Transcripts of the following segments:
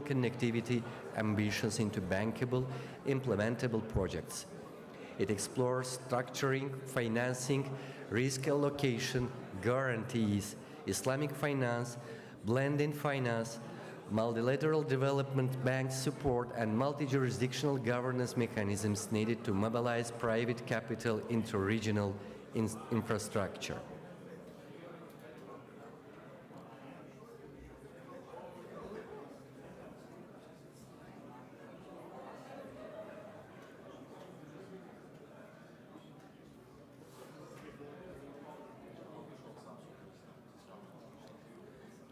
connectivity ambitions into bankable, implementable projects. It explores structuring, financing, risk allocation, guarantees, Islamic finance, blending finance, multilateral development bank support, and multi-jurisdictional governance mechanisms needed to mobilize private capital into regional infrastructure.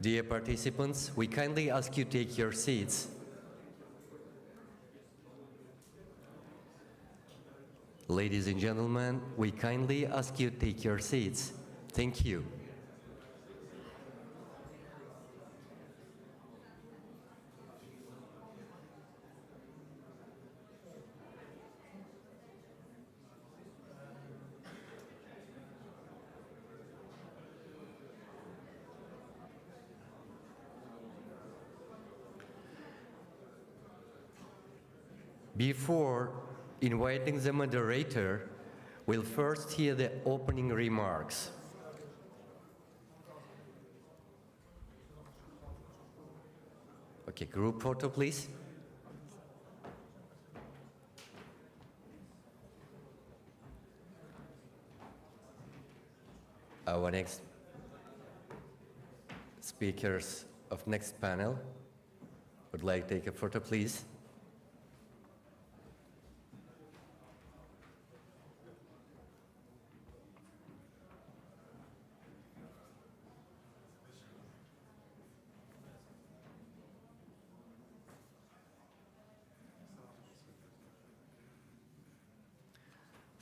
Dear participants, we kindly ask you to take your seats. Ladies and gentlemen, we kindly ask you to take your seats. Thank you. Before inviting the moderator, we'll first hear the opening remarks. Okay, group photo, please. Our next speakers of next panel would like to take a photo, please.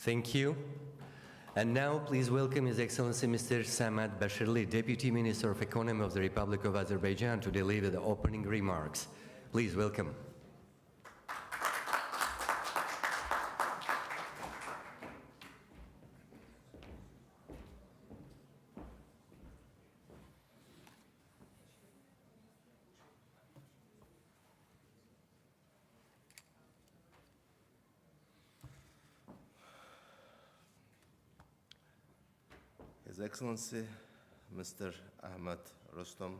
Thank you. And now, please welcome His Excellency Mr. Samat Bashirli, Deputy Minister of Economy of the Republic of Azerbaijan, to deliver the opening remarks. Please welcome. His Excellency Mr. Ahmed Rostom,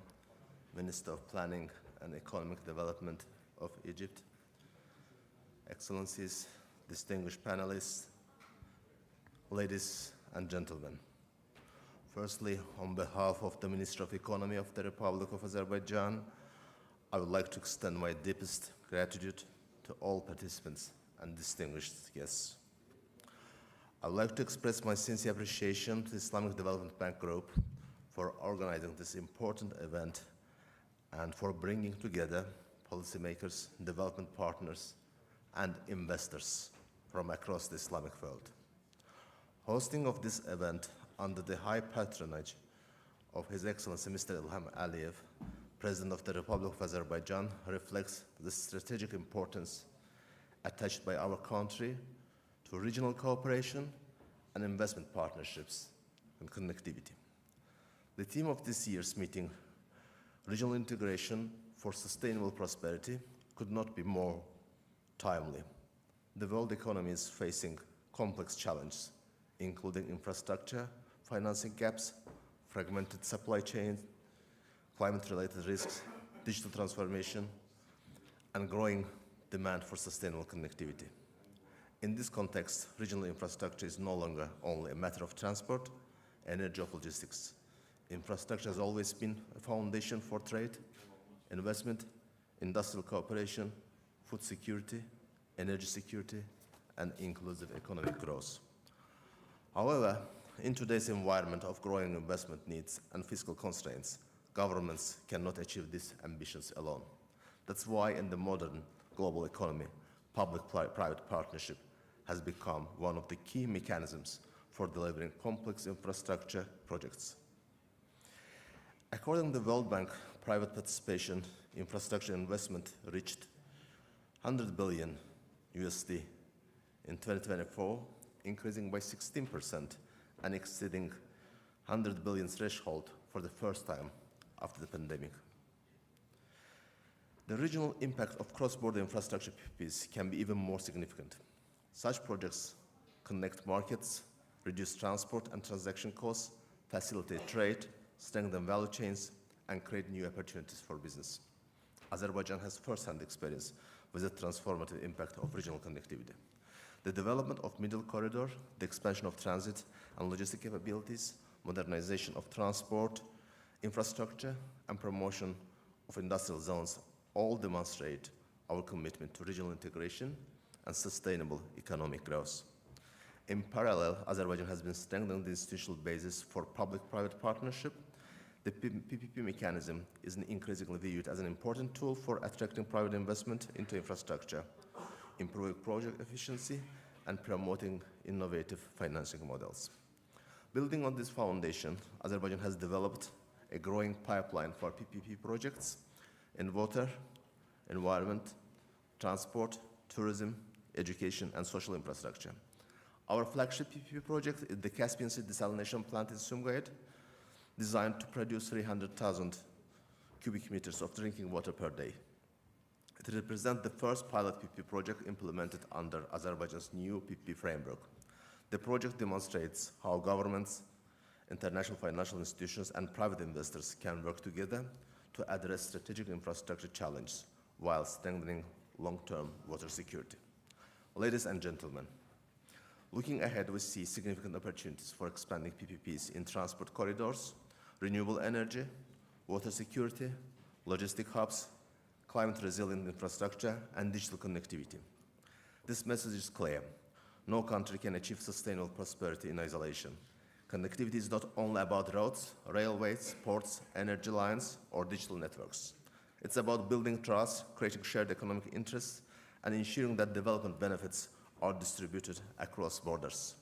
Minister of Planning and Economic Development of Egypt, Excellencies, distinguished panelists, ladies and gentlemen. Firstly, on behalf of the Minister of Economy of the Republic of Azerbaijan, I would like to extend my deepest gratitude to all participants and distinguished guests. I would like to express my sincere appreciation to the Islamic Development Bank Group for organizing this important event and for bringing together policymakers, development partners, and investors from across the Islamic world. Hosting of this event under the high patronage of His Excellency Mr. Ilham Aliyev, President of the Republic of Azerbaijan, reflects the strategic importance attached by our country to regional cooperation and investment partnerships and connectivity. The theme of this year's meeting, Regional Integration for Sustainable Prosperity, could not be more timely. The world economy is facing complex challenges, including infrastructure, financing gaps, fragmented supply chains, climate-related risks, digital transformation, and growing demand for sustainable connectivity. In this context, regional infrastructure is no longer only a matter of transport, energy, or logistics. Infrastructure has always been a foundation for trade, investment, industrial cooperation, food security, energy security, and inclusive economic growth. However, in today's environment of growing investment needs and fiscal constraints, governments cannot achieve these ambitions alone. That's why in the modern global economy, public-private partnership has become one of the key mechanisms for delivering complex infrastructure projects. According to the World Bank, private participation infrastructure investment reached $100 billion USD in 2024, increasing by 16% and exceeding $100 billion threshold for the first time after the pandemic. The regional impact of cross-border infrastructure PPPs can be even more significant. Such projects connect markets, reduce transport and transaction costs, facilitate trade, strengthen value chains, and create new opportunities for business. Azerbaijan has first-hand experience with the transformative impact of regional connectivity. The development of Middle Corridor, the expansion of transit and logistic capabilities, modernization of transport, infrastructure, and promotion of industrial zones all demonstrate our commitment to regional integration and sustainable economic growth. In parallel, Azerbaijan has been strengthening the institutional basis for public-private partnership. The PPP mechanism is increasingly viewed as an important tool for attracting private investment into infrastructure, improving project efficiency, and promoting innovative financing models. Building on this foundation, Azerbaijan has developed a growing pipeline for PPP projects in water, environment, transport, tourism, education, and social infrastructure. Our flagship PPP project is the Caspian Sea Desalination Plant in Sumgayit, designed to produce 300,000 cubic meters of drinking water per day. It represents the first pilot PPP project implemented under Azerbaijan's new PPP framework. The project demonstrates how governments, international financial institutions, and private investors can work together to address strategic infrastructure challenges while strengthening long-term water security. Ladies and gentlemen, looking ahead, we see significant opportunities for expanding PPPs in transport corridors, renewable energy, water security, logistic hubs, climate-resilient infrastructure, and digital connectivity. This message is clear. No country can achieve sustainable prosperity in isolation. Connectivity is not only about roads, railways, ports, energy lines, or digital networks. It's about building trust, creating shared economic interests, and ensuring that development benefits are distributed across borders.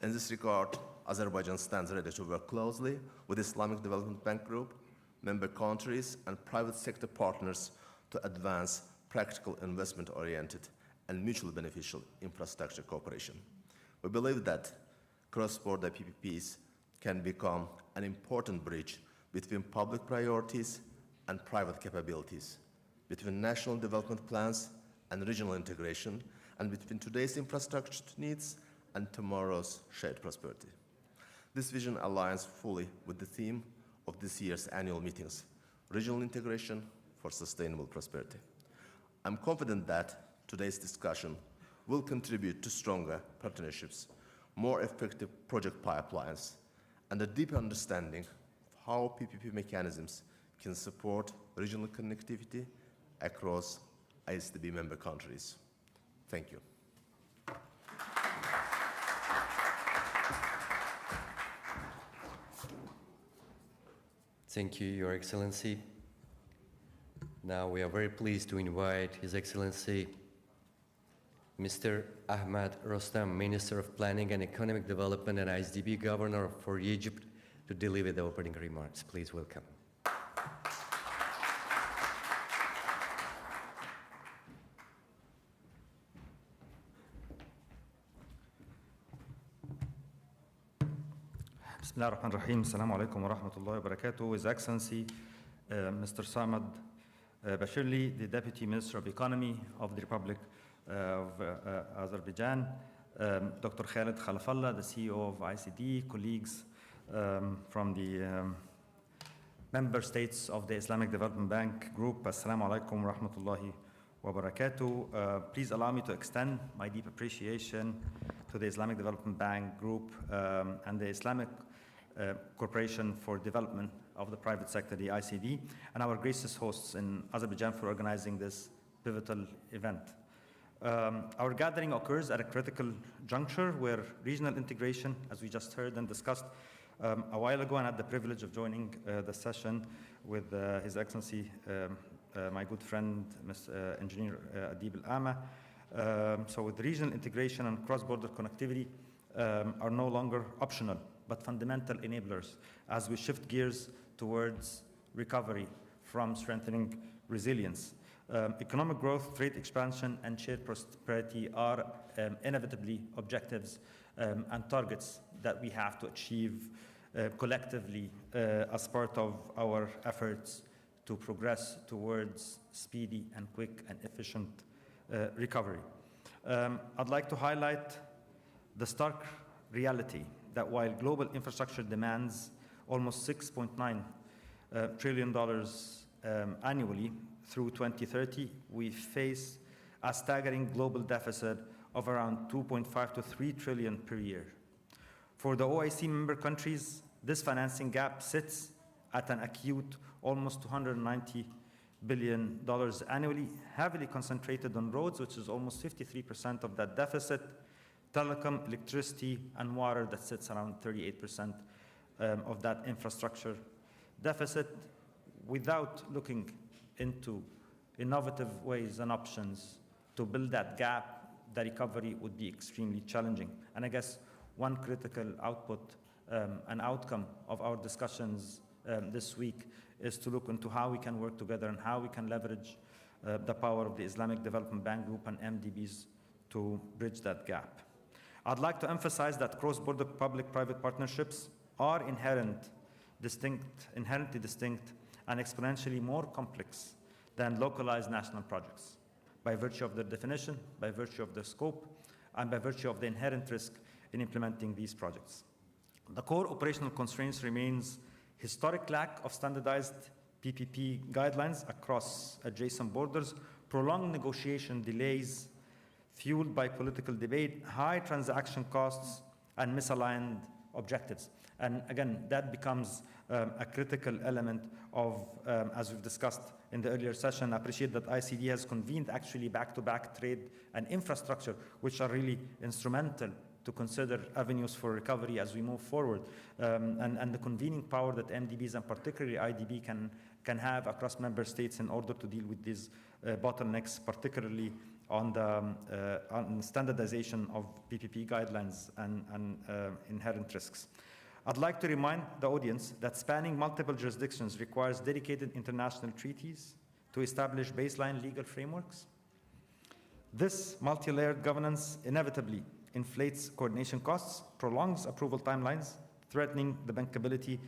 In this regard, Azerbaijan stands ready to work closely with Islamic Development Bank Group, member countries, and private sector partners to advance practical investment-oriented and mutually beneficial infrastructure cooperation. We believe that cross-border PPPs can become an important bridge between public priorities and private capabilities, between national development plans and regional integration, and between today's infrastructure needs and tomorrow's shared prosperity. This vision aligns fully with the theme of this year's annual meetings, Regional Integration for Sustainable Prosperity. I'm confident that today's discussion will contribute to stronger partnerships, more effective project pipelines, and a deeper understanding of how PPP mechanisms can support regional connectivity across ISDB member countries. Thank you. Thank you, Your Excellency. Now we are very pleased to invite His Excellency Mr. Ahmad Rostam, Minister of Planning and Economic Development and ISDB Governor for Egypt, to deliver the opening remarks. Please welcome. Bismillah ar-Rahman ar-Rahim. Assalamu alaikum wa rahmatullahi wa barakatuh. His Excellency, Mr. Samad Bashirli, the Deputy Minister of Economy of the Republic of Azerbaijan, Dr. Khalid Khalafallah, the CEO of ICD, colleagues from the member states of the Islamic Development Bank Group, Assalamu alaikum wa rahmatullahi wa barakatuh. Please allow me to extend my deep appreciation to the Islamic Development Bank Group and the Islamic Corporation for Development of the Private Sector, the ICD, and our gracious hosts in Azerbaijan for organizing this pivotal event. Our gathering occurs at a critical juncture where regional integration, as we just heard and discussed a while ago, and had the privilege of joining the session with His Excellency, my good friend, Engineer Adib Al-Ama. So with regional integration and cross-border connectivity are no longer optional, but fundamental enablers as we shift gears towards recovery from strengthening resilience. Economic growth, trade expansion, and shared prosperity are inevitably objectives and targets that we have to achieve collectively as part of our efforts to progress towards speedy and quick and efficient recovery. I'd like to highlight the stark reality that while global infrastructure demands almost $6.9 trillion annually through 2030, we face a staggering global deficit of around 2.5 to 3 trillion per year. For the OIC member countries, this financing gap sits at an acute almost $290 billion annually, heavily concentrated on roads, which is almost 53% of that deficit, telecom, electricity, and water that sits around 38% of that infrastructure deficit, without looking into innovative ways and options to build that gap, the recovery would be extremely challenging. And I guess one critical output and outcome of our discussions this week is to look into how we can work together and how we can leverage the power of the Islamic Development Bank Group and MDBs to bridge that gap. I'd like to emphasize that cross-border public-private partnerships are inherently distinct and exponentially more complex than localized national projects, by virtue of their definition, by virtue of their scope, and by virtue of the inherent risk in implementing these projects. The core operational constraints remains historic lack of standardized PPP guidelines across adjacent borders, prolonged negotiation delays fueled by political debate, high transaction costs, and misaligned objectives. And again, that becomes a critical element of, as we've discussed in the earlier session, I appreciate that ICD has convened actually back-to-back trade and infrastructure, which are really instrumental to consider avenues for recovery as we move forward, and the convening power that MDBs and particularly IDB can have across member states in order to deal with these bottlenecks, particularly on the standardization of PPP guidelines and inherent risks. I'd like to remind the audience that spanning multiple jurisdictions requires dedicated international treaties to establish baseline legal frameworks. This multi-layered governance inevitably inflates coordination costs, prolongs approval timelines, threatening the bankability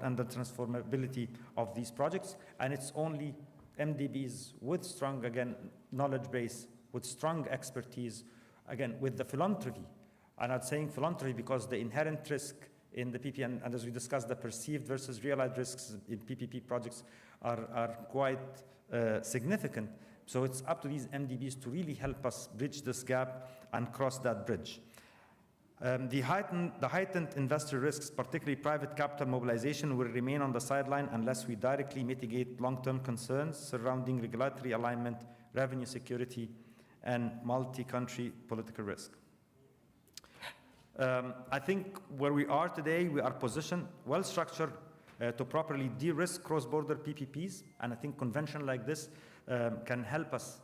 and the transformability of these projects, and it's only MDBs with strong, again, knowledge base, with strong expertise, again, with the philanthropy. And I'm saying philanthropy because the inherent risk in the PPP, and as we discussed, the perceived versus realized risks in PPP projects are quite significant. So it's up to these MDBs to really help us bridge this gap and cross that bridge. The heightened investor risks, particularly private capital mobilization, will remain on the sideline unless we directly mitigate long-term concerns surrounding regulatory alignment, revenue security, and multi-country political risk. I think where we are today, we are positioned, well-structured to properly de-risk cross-border PPPs, and I think convention like this can help us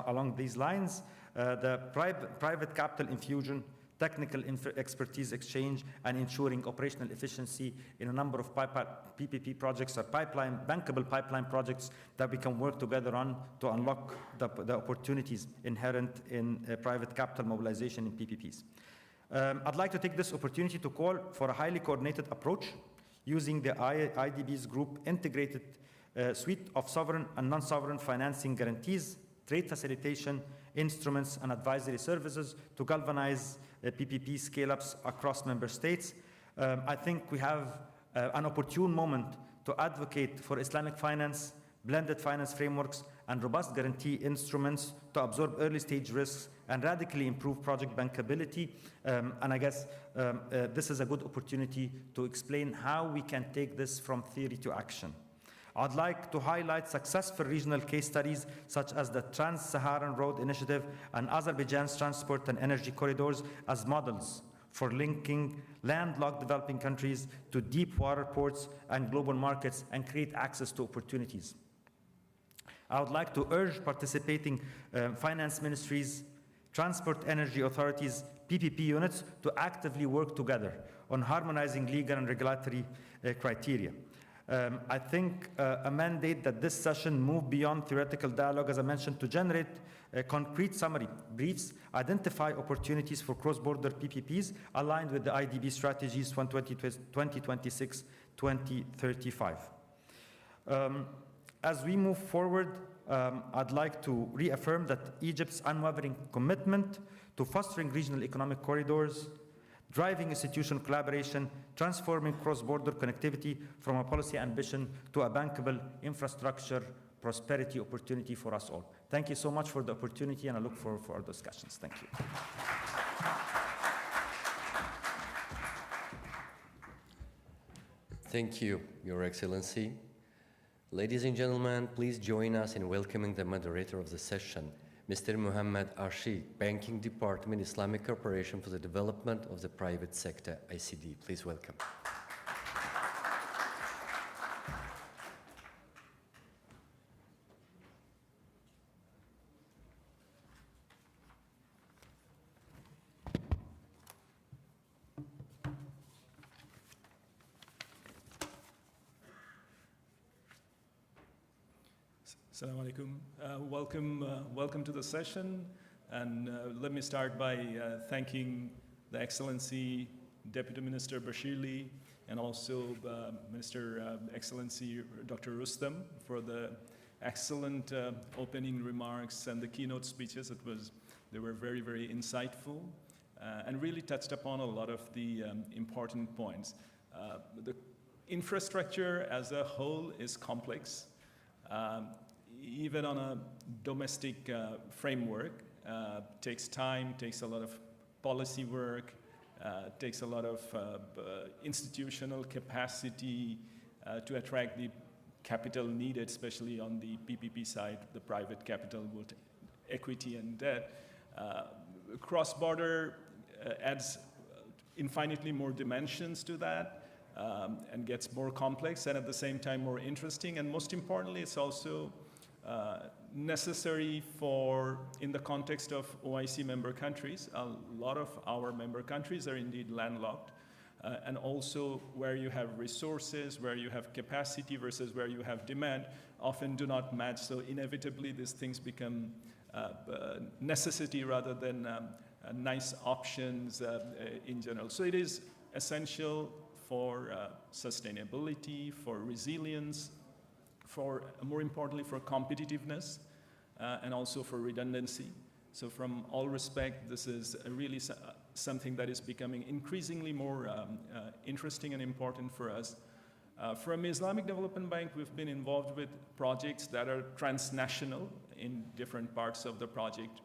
along these lines. The private capital infusion, technical expertise exchange, and ensuring operational efficiency in a number of PPP projects or bankable pipeline projects that we can work together on to unlock the opportunities inherent in private capital mobilization in PPPs. I'd like to take this opportunity to call for a highly coordinated approach using the IDB's group integrated suite of sovereign and non-sovereign financing guarantees, trade facilitation, instruments, and advisory services to galvanize PPP scale-ups across member states. I think we have an opportune moment to advocate for Islamic finance, blended finance frameworks, and robust guarantee instruments to absorb early-stage risks and radically improve project bankability. And I guess this is a good opportunity to explain how we can take this from theory to action. I'd like to highlight successful regional case studies such as the Trans-Saharan Road Initiative and Azerbaijan's transport and energy corridors as models for linking landlocked developing countries to deep water ports and global markets and create access to opportunities. I would like to urge participating finance ministries, transport energy authorities, PPP units to actively work together on harmonizing legal and regulatory criteria. I think a mandate that this session move beyond theoretical dialogue, as I mentioned, to generate concrete summary briefs, identify opportunities for cross-border PPPs aligned with the IDB strategies 2026-2035. As we move forward, I'd like to reaffirm that Egypt's unwavering commitment to fostering regional economic corridors, driving institutional collaboration, transforming cross-border connectivity from a policy ambition to a bankable infrastructure prosperity opportunity for us all. Thank you so much for the opportunity, and I look forward for our discussions. Thank you. Thank you, Your Excellency. Ladies and gentlemen, please join us in welcoming the moderator of the session, Mr. Muhammad Arshi, Banking Department, Islamic Corporation for the Development of the Private Sector, ICD. Please welcome. Assalamu alaikum. Welcome to the session. And let me start by thanking the Excellency Deputy Minister Bashirli and also Minister Excellency Dr. Rustam for the excellent opening remarks and the keynote speeches. They were very, very insightful and really touched upon a lot of the important points. The infrastructure as a whole is complex. Even on a domestic framework, takes time, takes a lot of policy work, takes a lot of institutional capacity to attract the capital needed, especially on the PPP side, the private capital, equity and debt. Cross-border adds infinitely more dimensions to that and gets more complex and at the same time more interesting. And most importantly, it's also necessary for, in the context of OIC member countries, a lot of our member countries are indeed landlocked, and also where you have resources, where you have capacity versus where you have demand, often do not match. So inevitably, these things become necessity rather than nice options in general. So it is essential for sustainability, for resilience, for, more importantly, for competitiveness, and also for redundancy. So from all respect, this is really something that is becoming increasingly more interesting and important for us. From Islamic Development Bank, we've been involved with projects that are transnational in different parts of the project,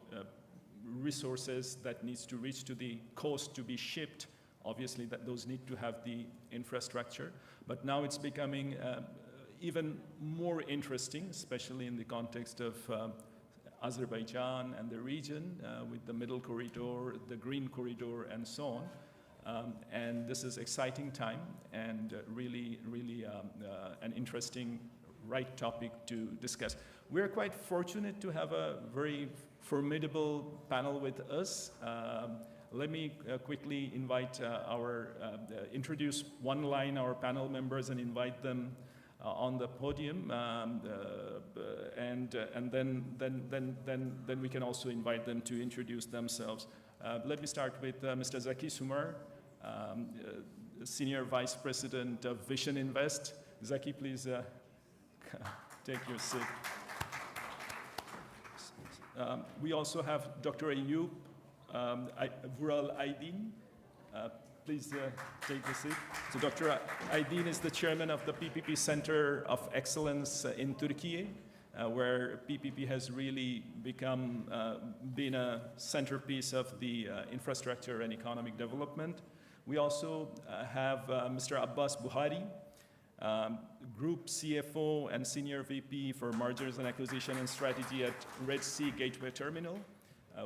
resources that needs to reach to the coast to be shipped. Obviously, that those need to have the infrastructure, but now it's becoming even more interesting, especially in the context of Azerbaijan and the region with the Middle Corridor, the Green Corridor, and so on. And this is exciting time and really, really an interesting right topic to discuss. We're quite fortunate to have a very formidable panel with us. Let me quickly invite introduce one line our panel members and invite them on the podium, and then we can also invite them to introduce themselves. Let me start with Mr. Zaki Sumar, Senior Vice President of Vision Invest. Zaki, please take your seat. We also have Dr. Ayub Vural Aydin. Please take the seat. So Dr. Aydin is the chairman of the PPP Center of Excellence in Turkey, where PPP has really been a centerpiece of the infrastructure and economic development. We also have Mr. Abbas Buhari, Group CFO and Senior VP for Mergers and Acquisition and Strategy at Red Sea Gateway Terminal,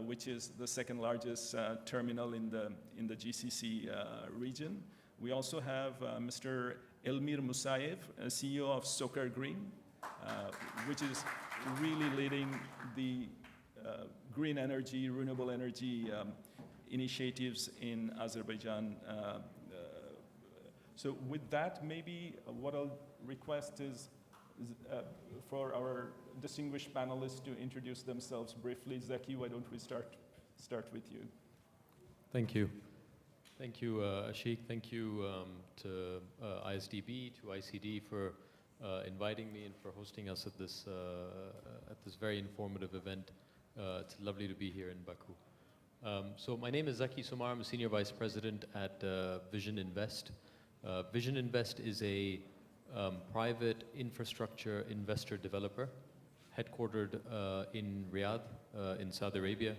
which is the second largest terminal in the GCC region. We also have Mr. Elmir Musayev, CEO of Soccer Green, which is really leading the green energy, renewable energy initiatives in Azerbaijan. So with that, maybe what I'll request is for our distinguished panelists to introduce themselves briefly. Zaki, why don't we start with you? Thank you. Thank you, Ashik. Thank you to ISDB, to ICD for inviting me and for hosting us at this very informative event. It's lovely to be here in Baku. So my name is Zaki Sumar. I'm a Senior Vice President at Vision Invest. Vision Invest is a private infrastructure investor developer headquartered in Riyadh, in Saudi Arabia.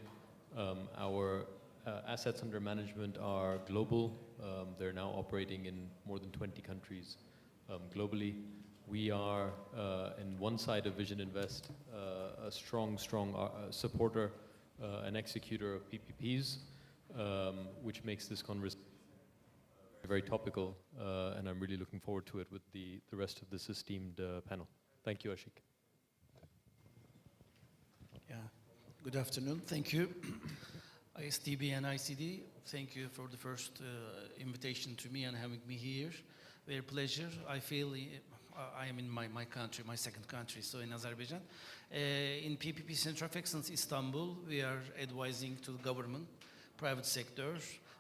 Our assets under management are global. They're now operating in more than 20 countries globally. We are, in one side of Vision Invest, a strong supporter and executor of PPPs, which makes this conversation very topical, and I'm really looking forward to it with the rest of this esteemed panel. Thank you, Ashik. Yeah, good afternoon. Thank you. ISTB and ICD, thank you for the first invitation to me and having me here. Very pleasure. I feel I am in my country, my second country, so in Azerbaijan. In PPP Center of Excellence Istanbul, we are advising to the government, private sector,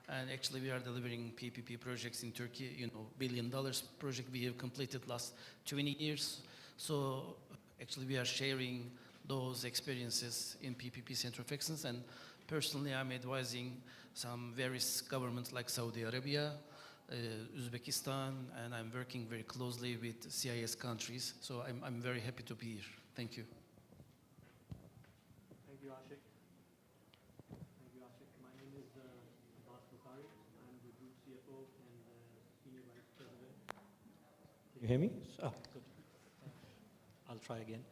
and actually we are delivering PPP projects in Turkey, $1 billion project we have completed last 20 years. So actually we are sharing those experiences in PPP Center of Excellence, and personally I'm advising some various governments like Saudi Arabia, Uzbekistan, and I'm working very closely with CIS countries. So I'm very happy to be here. Thank you. Thank you, Ashik. Thank you, Ashik. My name is Abbas Bukhari. I'm the Group CFO and Senior Vice President. Can you hear me? Oh, good. I'll try again.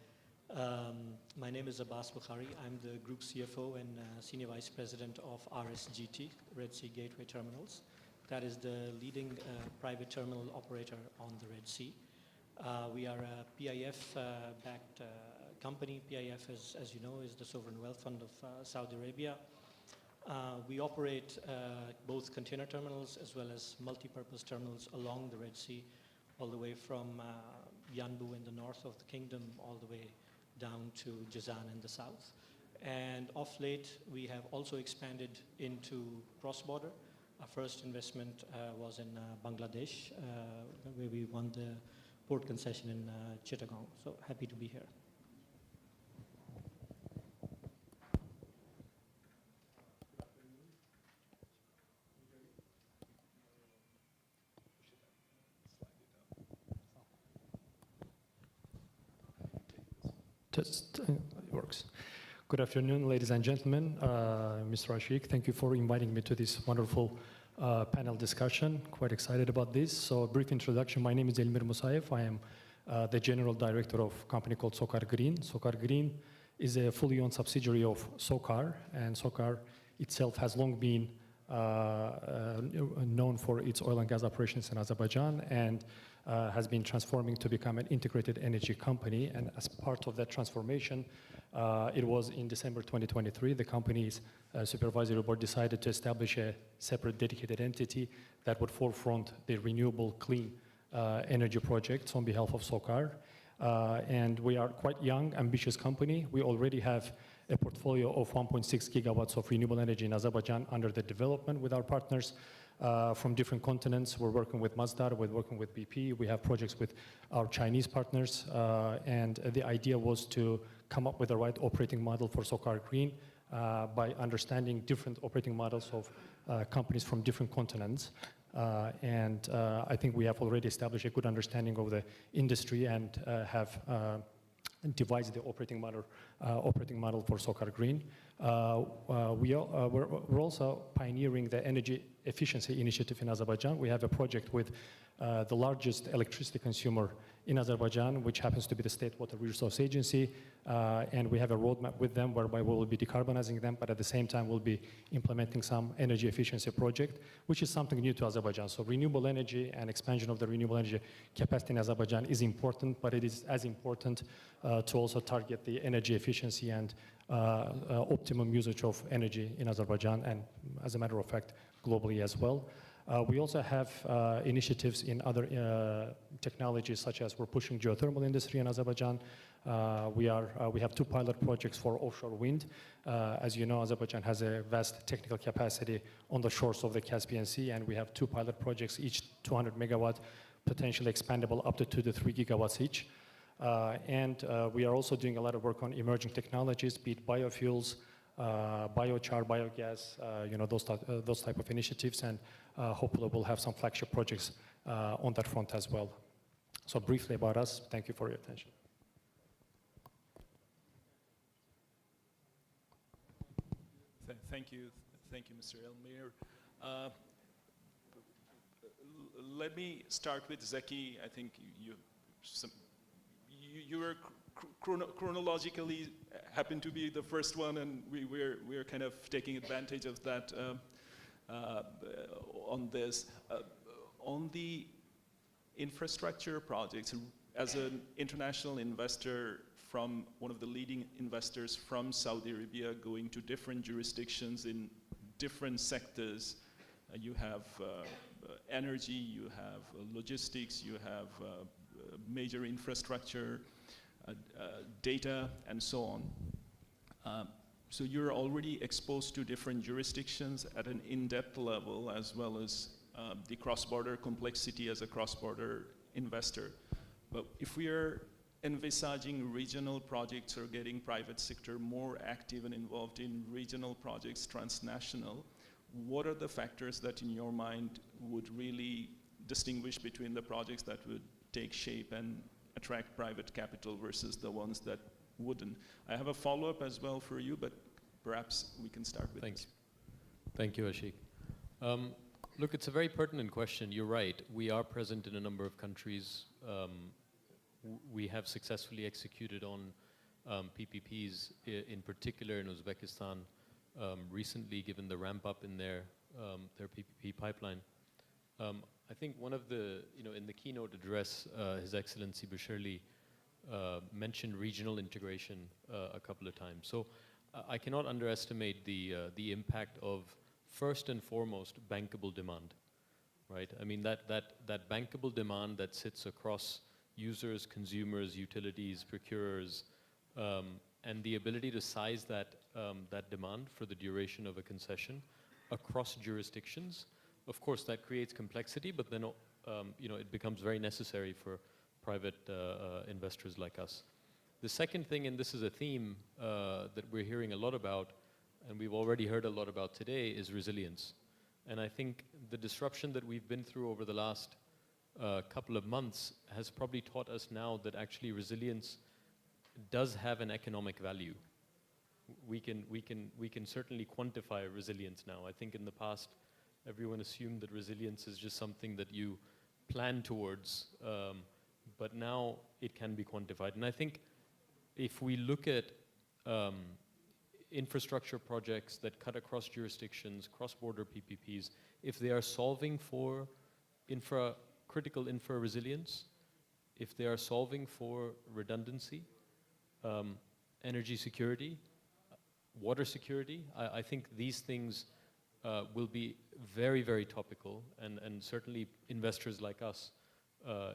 My name is Abbas Bukhari. I'm the Group CFO and Senior Vice President of RSGT, Red Sea Gateway Terminals. That is the leading private terminal operator on the Red Sea. We are a PIF-backed company. PIF, as you know, is the sovereign wealth fund of Saudi Arabia. We operate both container terminals as well as multi-purpose terminals along the Red Sea, all the way from Yanbu in the north of the kingdom, all the way down to Jazan in the south. And of late, we have also expanded into cross-border. Our first investment was in Bangladesh, where we won the port concession in Chittagong. So happy to be here. It works. Good afternoon, ladies and gentlemen. Mr. Ashik, thank you for inviting me to this wonderful panel discussion. Quite excited about this. So a brief introduction. My name is Elmir Musayev. I am the General Director of a company called SOCAR Green. SOCAR Green is a fully owned subsidiary of SOCAR, and SOCAR itself has long been known for its oil and gas operations in Azerbaijan, and has been transforming to become an integrated energy company. And as part of that transformation, it was in December 2023, the company's supervisory board decided to establish a separate dedicated entity that would forefront the renewable clean energy projects on behalf of SOCAR. And we are quite young, ambitious company. We already have a portfolio of 1.6 gigawatts of renewable energy in Azerbaijan under the development with our partners from different continents. We're working with Masdar, we're working with BP. We have projects with our Chinese partners. And the idea was to come up with the right operating model for SOCAR Green by understanding different operating models of companies from different continents. And I think we have already established a good understanding of the industry and have devised the operating model for SOCAR Green. We're also pioneering the energy efficiency initiative in Azerbaijan. We have a project with the largest electricity consumer in Azerbaijan, which happens to be the State Water Resource Agency, and we have a roadmap with them whereby we will be decarbonizing them, but at the same time we'll be implementing some energy efficiency project, which is something new to Azerbaijan. So renewable energy and expansion of the renewable energy capacity in Azerbaijan is important, but it is as important to also target the energy efficiency and optimum usage of energy in Azerbaijan, and as a matter of fact, globally as well. We also have initiatives in other technologies, such as we're pushing geothermal industry in Azerbaijan. We have 2 pilot projects for offshore wind. As you know, Azerbaijan has a vast technical capacity on the shores of the Caspian Sea, and we have 2 pilot projects, each 200 megawatt, potentially expandable up to 2 to 3 gigawatts each. We are also doing a lot of work on emerging technologies, be it biofuels, biochar, biogas, those type of initiatives, and hopefully we'll have some flagship projects on that front as well. So briefly about us, thank you for your attention. Thank you, Mr. Elmir. Let me start with Zeki. I think you were chronologically happen to be the first one, and we're kind of taking advantage of that on this. On the infrastructure projects, as an international investor from one of the leading investors from Saudi Arabia going to different jurisdictions in different sectors, you have energy, you have logistics, you have major infrastructure, data, and so on. So you're already exposed to different jurisdictions at an in-depth level, as well as the cross-border complexity as a cross-border investor. But if we are envisaging regional projects or getting private sector more active and involved in regional projects, transnational, what are the factors that in your mind would really distinguish between the projects that would take shape and attract private capital versus the ones that wouldn't? I have a follow-up as well for you, but perhaps we can start with this. Thank you, Ashik. Look, it's a very pertinent question. You're right. We are present in a number of countries. We have successfully executed on PPPs, in particular in Uzbekistan, recently, given the ramp up in their PPP pipeline. I think one of the, in the keynote address, His Excellency Bashirli mentioned regional integration a couple of times. So I cannot underestimate the impact of, first and foremost, bankable demand, right? I mean, that bankable demand that sits across users, consumers, utilities, procurers, and the ability to size that demand for the duration of a concession across jurisdictions. Of course, that creates complexity, but then it becomes very necessary for private investors like us. The second thing, and this is a theme that we're hearing a lot about, and we've already heard a lot about today, is resilience. And I think the disruption that we've been through over the last couple of months has probably taught us now that actually resilience does have an economic value. We can certainly quantify resilience now. I think in the past, everyone assumed that resilience is just something that you plan towards, but now it can be quantified. And I think if we look at infrastructure projects that cut across jurisdictions, cross-border PPPs, if they are solving for critical infra resilience, if they are solving for redundancy, energy security, water security, I think these things will be very, very topical, and certainly investors like us,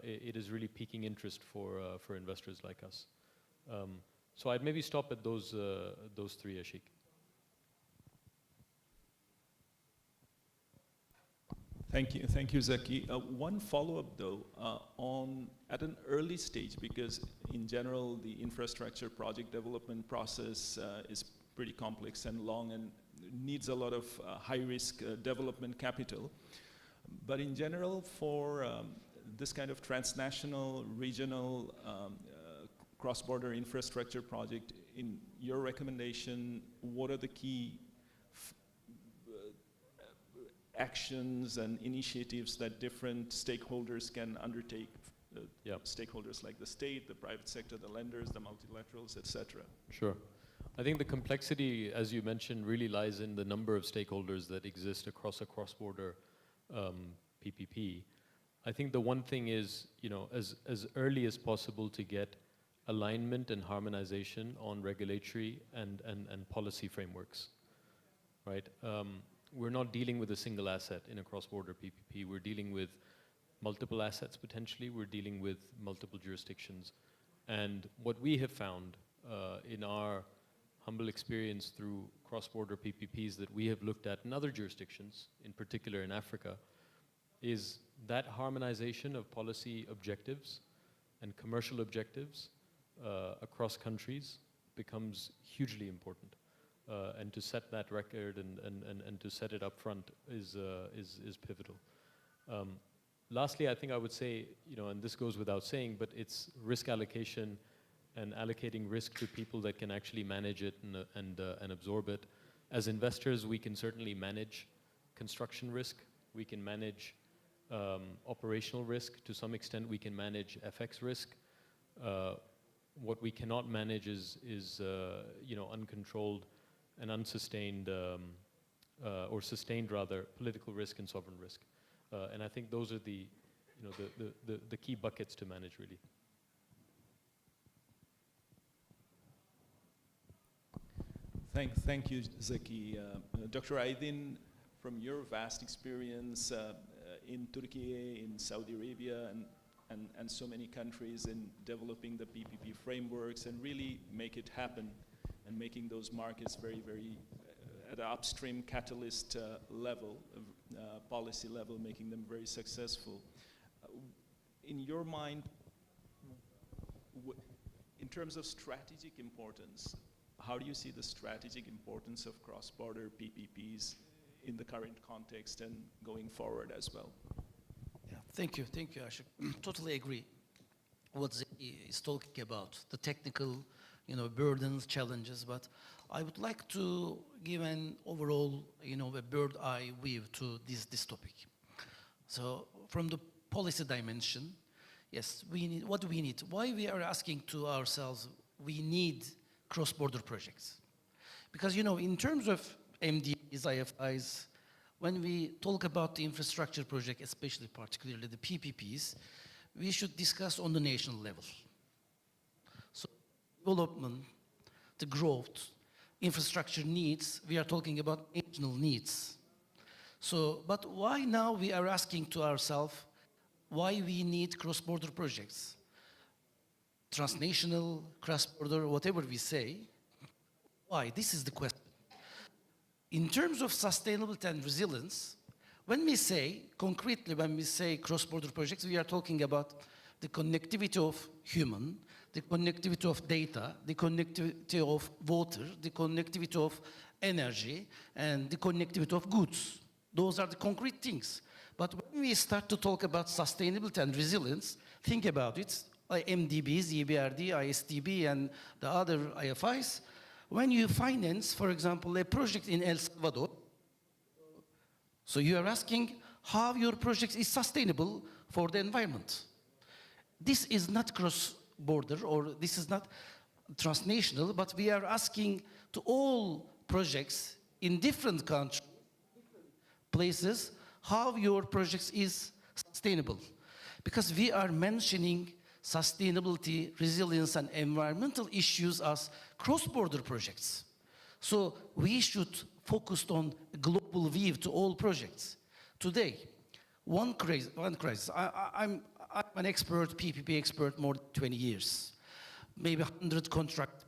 it is really piquing interest for investors like us. So I'd maybe stop at those three, Ashik. Thank you, Zaki. One follow-up though, at an early stage, because in general the infrastructure project development process is pretty complex and long and needs a lot of high-risk development capital. But in general, for this kind of transnational, regional, cross-border infrastructure project, in your recommendation, what are the key actions and initiatives that different stakeholders can undertake? Stakeholders like the state, the private sector, the lenders, the multilaterals, etc. Sure. I think the complexity, as you mentioned, really lies in the number of stakeholders that exist across a cross-border PPP. I think the one thing is, as early as possible to get alignment and harmonization on regulatory and policy frameworks, right? We're not dealing with a single asset in a cross-border PPP. We're dealing with multiple assets potentially. We're dealing with multiple jurisdictions. And what we have found in our humble experience through cross-border PPPs that we have looked at in other jurisdictions, in particular in Africa, is that harmonization of policy objectives and commercial objectives across countries becomes hugely important. And to set that record and to set it up front is pivotal. Lastly, I think I would say, and this goes without saying, but it's risk allocation and allocating risk to people that can actually manage it and absorb it. As investors, we can certainly manage construction risk. We can manage operational risk. To some extent, we can manage FX risk. What we cannot manage is uncontrolled and unsustained, or sustained rather, political risk and sovereign risk. And I think those are the key buckets to manage, really. Thank you, Zaki. Dr. Aydin, from your vast experience in Turkey, in Saudi Arabia, and so many countries in developing the PPP frameworks and really make it happen and making those markets very, very at an upstream catalyst level, policy level, making them very successful. In your mind, in terms of strategic importance, how do you see the strategic importance of cross-border PPPs in the current context and going forward as well? Yeah, thank you, Ashik. Totally agree what Zeki is talking about, the technical, burdens, challenges, but I would like to give an overall, a bird eye view to this topic. So from the policy dimension, yes, we need, what do we need? Why we are asking to ourselves, we need cross-border projects. Because, in terms of MDs, IFIs, when we talk about the infrastructure project, especially particularly the PPPs, we should discuss on the national level. So development, the growth, infrastructure needs, we are talking about national needs. So, but why now we are asking to ourselves, why we need cross-border projects? Transnational, cross-border, whatever we say. Why? This is the question. In terms of sustainability and resilience, when we say, concretely, when we say cross-border projects, we are talking about the connectivity of human, the connectivity of data, the connectivity of water, the connectivity of energy, and the connectivity of goods. Those are the concrete things. But when we start to talk about sustainability and resilience, think about it, MDBs, EBRD, ISTB, and the other IFIs, when you finance, for example, a project in El Salvador, so you are asking how your project is sustainable for the environment. This is not cross-border, or this is not transnational, but we are asking to all projects in different countries, places, how your project is sustainable. Because we are mentioning sustainability, resilience, and environmental issues as cross-border projects. So we should focus on a global view to all projects. Today, one crisis. I'm an expert, PPP expert, more than 20 years. Maybe 100 contract,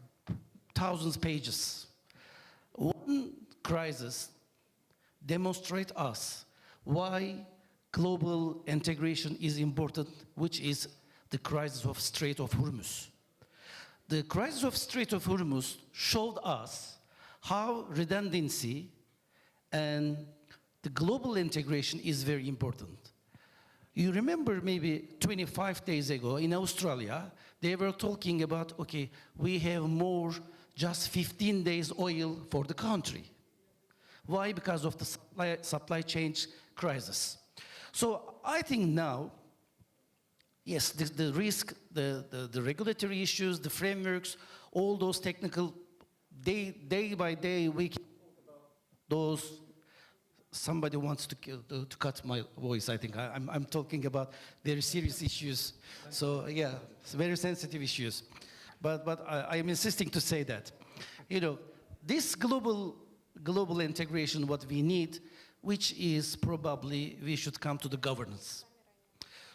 thousands pages. One crisis demonstrates us why global integration is important, which is the crisis of Strait of Hormuz. The crisis of Strait of Hormuz showed us how redundancy and the global integration is very important. You remember maybe 25 days ago in Australia, they were talking about, okay, we have more just 15 days oil for the country. Why? Because of the supply chain crisis. So I think now, yes, the risk, the regulatory issues, the frameworks, all those technical, day by day, we can talk about those. Somebody wants to cut my voice, I think. I'm talking about very serious issues. So yeah, it's very sensitive issues. But I'm insisting to say that. This global integration, what we need, which is probably we should come to the governance.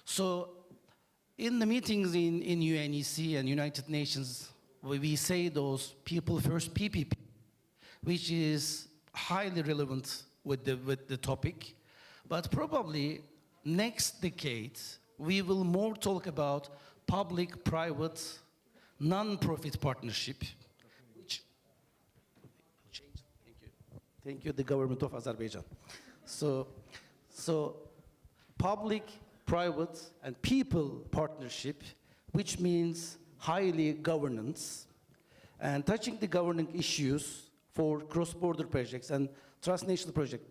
So in the meetings in UNEC and United Nations, we say those people first PPP, which is highly relevant with the topic, but probably next decade, we will more talk about public-private, non-profit partnership, which, thank you, the government of Azerbaijan. So public, private, and people partnership, which means highly governance, and touching the governing issues for cross-border projects and transnational projects.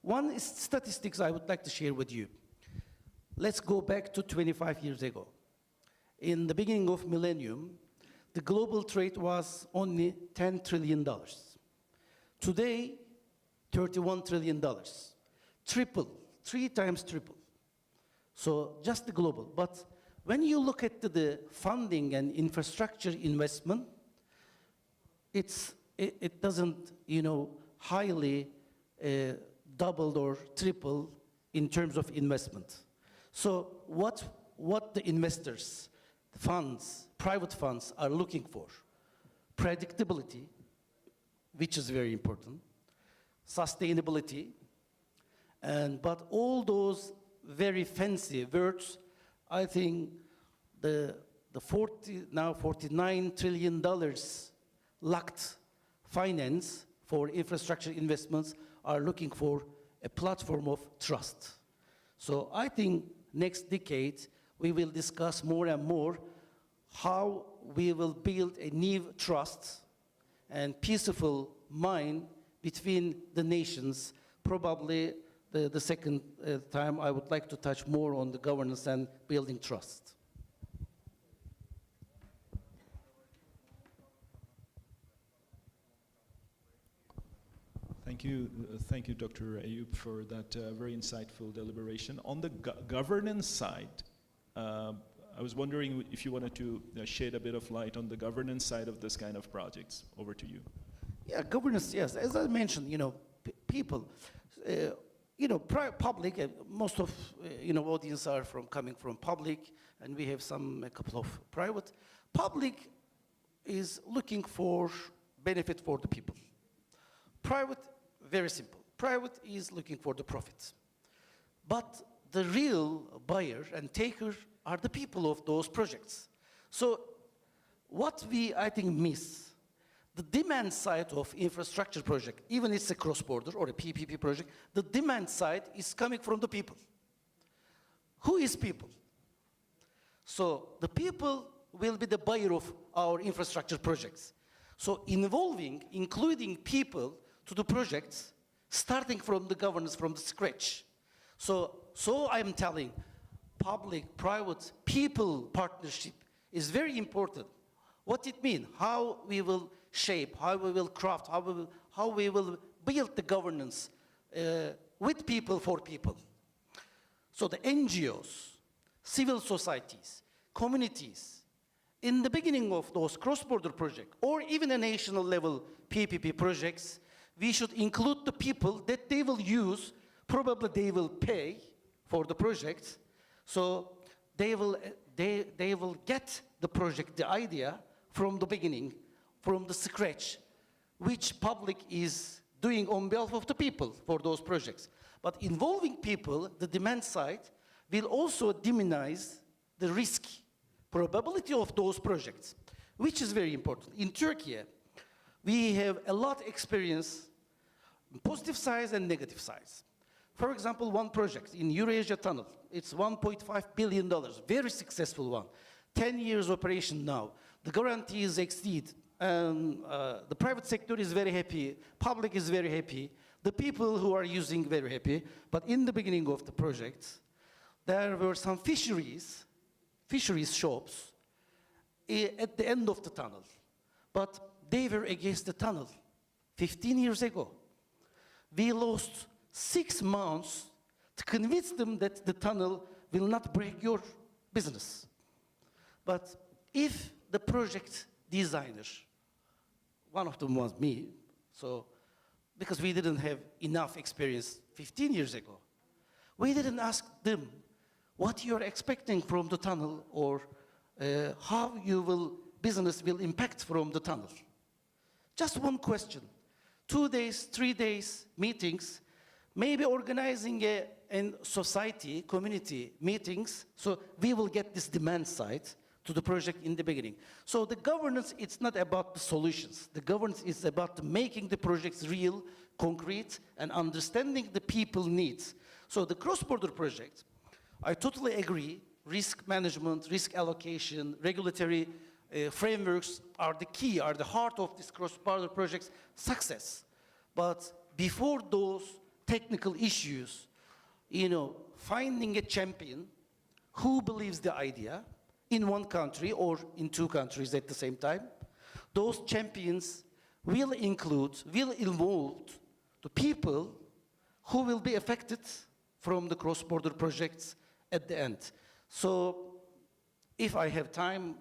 One is statistics I would like to share with you. Let's go back to 25 years ago. In the beginning of millennium, the global trade was only $10 trillion. Today, $31 trillion. Triple, 3 times triple. So just the global. But when you look at the funding and infrastructure investment, it doesn't, highly double or triple in terms of investment. So what the investors, funds, private funds are looking for? Predictability, which is very important, sustainability, but all those very fancy words, I think the $49 trillion locked finance for infrastructure investments are looking for a platform of trust. So I think next decade, we will discuss more and more how we will build a new trust and peaceful mind between the nations. Probably the second time I would like to touch more on the governance and building trust. Thank you, Dr. Ayub, for that very insightful deliberation. On the governance side, I was wondering if you wanted to shed a bit of light on the governance side of this kind of projects. Over to you. Yeah, governance, yes. As I mentioned, people, public, most of, audience are coming from public, and we have a couple of private. Public is looking for benefit for the people. Private, very simple. Private is looking for the profit. But the real buyer and taker are the people of those projects. So what we, I think, miss, the demand side of infrastructure project, even it's a cross-border or a PPP project, the demand side is coming from the people. Who is people? So the people will be the buyer of our infrastructure projects. So including people to the projects, starting from the governance from the scratch. So I'm telling, public-private people partnership is very important. What it means, how we will shape, how we will craft, how we will build the governance with people for people. So the NGOs, civil societies, communities, in the beginning of those cross-border projects, or even a national level PPP projects, we should include the people that they will use, probably they will pay for the project, so they will get the project, the idea, from the beginning, from the scratch, which public is doing on behalf of the people for those projects. But involving people, the demand side, will also demonize the risk probability of those projects, which is very important. In Turkey, we have a lot of experience, positive sides and negative sides. For example, one project in Eurasia Tunnel, it's $1.5 billion, very successful one. 10 years operation now. The guarantees exceed, and the private sector is very happy, public is very happy, the people who are using very happy, but in the beginning of the project, there were some fisheries shops at the end of the tunnel, but they were against the tunnel 15 years ago. We lost 6 months to convince them that the tunnel will not break your business. But if the project designer, one of them was me, so because we didn't have enough experience 15 years ago, we didn't ask them what you're expecting from the tunnel or how business will impact from the tunnel. Just one question. 2 days, 3 days meetings, maybe organizing in society, community meetings, so we will get this demand side to the project in the beginning. So the governance, it's not about the solutions. The governance is about making the projects real, concrete, and understanding the people needs. So the cross-border project, I totally agree, risk management, risk allocation, regulatory frameworks are the key, are the heart of this cross-border project's success. But before those technical issues, finding a champion who believes the idea in one country or in two countries at the same time, those champions will involve the people who will be affected from the cross-border projects at the end. So if I have time,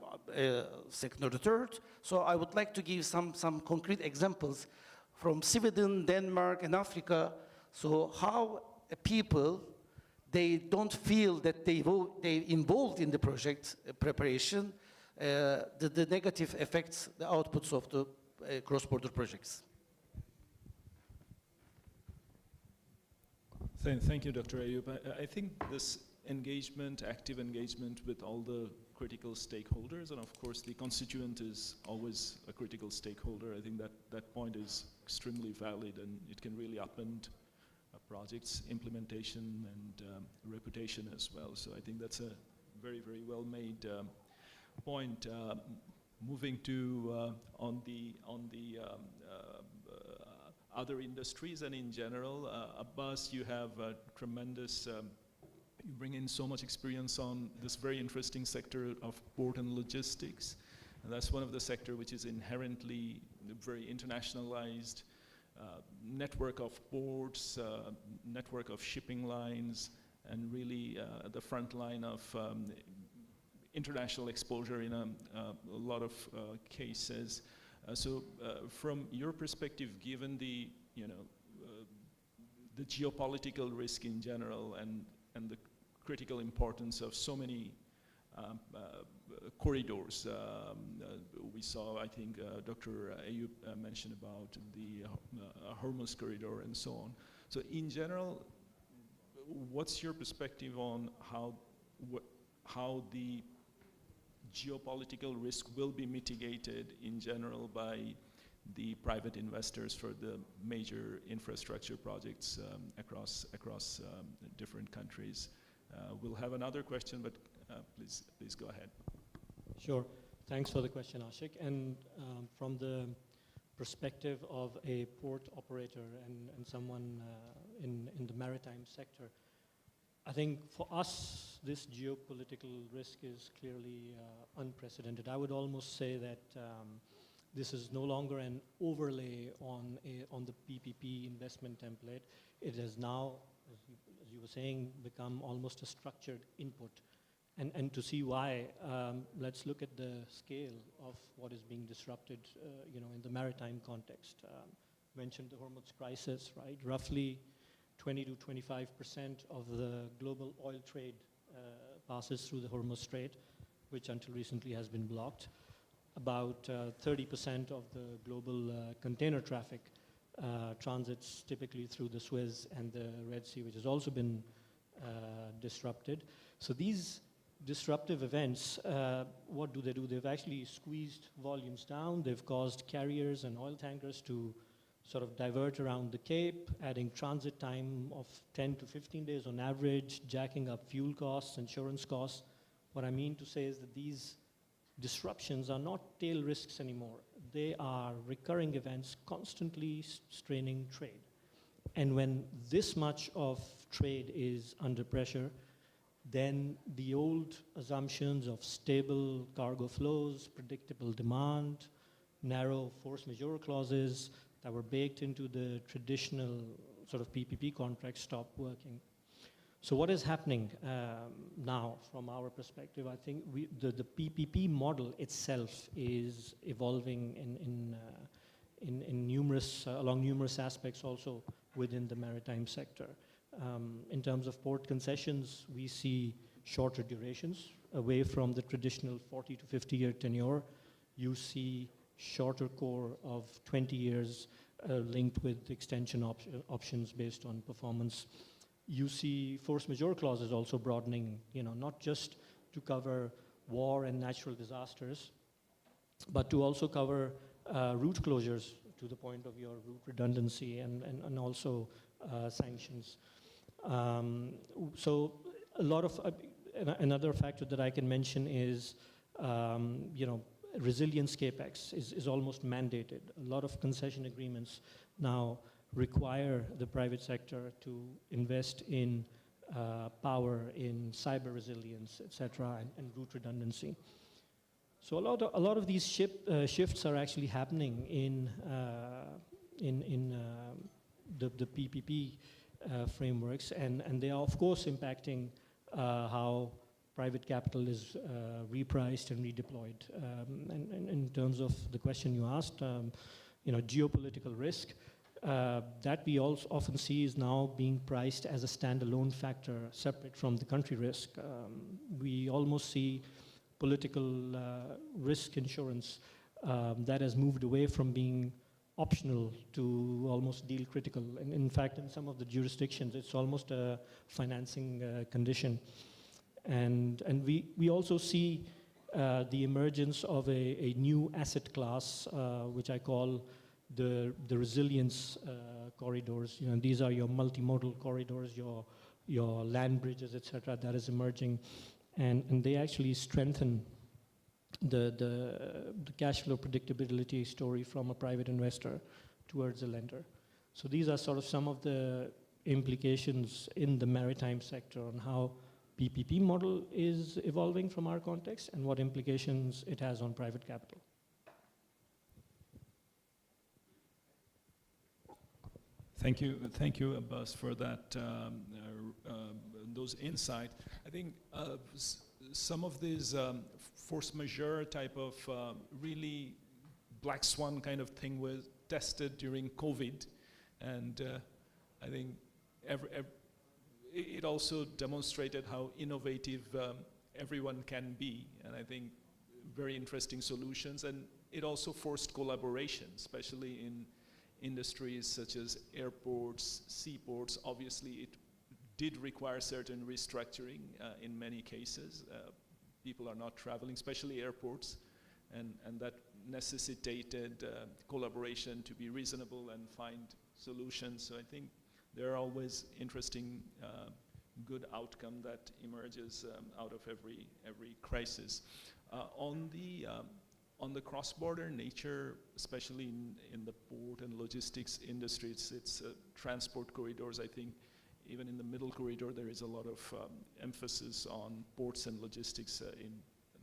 second or the third, so I would like to give some concrete examples from Sweden, Denmark, and Africa. So how people, they don't feel that they involved in the project preparation, the negative effects, the outputs of the cross-border projects. Thank you, Dr. Ayub. I think this engagement, active engagement with all the critical stakeholders, and of course the constituent is always a critical stakeholder. I think that point is extremely valid, and it can really upend a project's implementation and reputation as well. So I think that's a very, very well made point. Moving to on the other industries and in general, Abbas, you have a tremendous you bring in so much experience on this very interesting sector of port and logistics. And that's one of the sector which is inherently very internationalized, network of ports, network of shipping lines, and really the front line of international exposure in a lot of cases. So from your perspective, given the, the geopolitical risk in general and the critical importance of so many corridors. We saw, I think, Dr. Ayub mentioned about the Hormuz corridor and so on. So in general, what's your perspective on how the geopolitical risk will be mitigated in general by the private investors for the major infrastructure projects across different countries? We'll have another question, but please go ahead. Sure. Thanks for the question, Ashik. And from the perspective of a port operator and someone in the maritime sector, I think for us, this geopolitical risk is clearly unprecedented. I would almost say that this is no longer an overlay on the PPP investment template. It has now, as you were saying, become almost a structured input. And to see why, let's look at the scale of what is being disrupted, in the maritime context. Mentioned the Hormuz crisis, right? Roughly 20 to 25% of the global oil trade passes through the Hormuz Strait, which until recently has been blocked. About 30% of the global container traffic transits typically through the Suez and the Red Sea, which has also been disrupted. So these disruptive events, what do? They've actually squeezed volumes down. They've caused carriers and oil tankers to sort of divert around the Cape, adding transit time of 10 to 15 days on average, jacking up fuel costs, insurance costs. What I mean to say is that these disruptions are not tail risks anymore. They are recurring events constantly straining trade. And when this much of trade is under pressure, then the old assumptions of stable cargo flows, predictable demand, narrow force majeure clauses that were baked into the traditional sort of PPP contracts stop working. So what is happening now from our perspective? I think the PPP model itself is evolving in numerous, along numerous aspects also within the maritime sector. In terms of port concessions, we see shorter durations away from the traditional 40 to 50 year tenure. You see shorter core of 20 years linked with extension options based on performance. You see force majeure clauses also broadening, not just to cover war and natural disasters, but to also cover route closures to the point of your route redundancy and also sanctions. So a lot of, another factor that I can mention is, resilience capex is almost mandated. A lot of concession agreements now require the private sector to invest in power, in cyber resilience, et cetera, and route redundancy. So a lot of these shifts are actually happening in the PPP frameworks, and they are of course impacting how private capital is repriced and redeployed. And in terms of the question you asked, geopolitical risk, that we also often see is now being priced as a standalone factor separate from the country risk. We almost see political risk insurance that has moved away from being optional to almost deal critical. And in fact, in some of the jurisdictions, it's almost a financing condition. And we also see the emergence of a new asset class, which I call the resilience corridors. These are your multimodal corridors, your land bridges, et cetera, that is emerging. And they actually strengthen the cash flow predictability story from a private investor towards a lender. So these are sort of some of the implications in the maritime sector on how PPP model is evolving from our context and what implications it has on private capital. Thank you, Abbas, for that those insights. I think some of these force majeure type of really black swan kind of thing was tested during COVID, and I think it also demonstrated how innovative everyone can be, and I think very interesting solutions, and it also forced collaboration, especially in industries such as airports, seaports. Obviously, it did require certain restructuring in many cases. People are not traveling, especially airports, and that necessitated collaboration to be reasonable and find solutions. So I think there are always interesting, good outcome that emerges out of every crisis. On the cross-border nature, especially in the port and logistics industry, it's transport corridors. I think even in the middle corridor, there is a lot of emphasis on ports and logistics,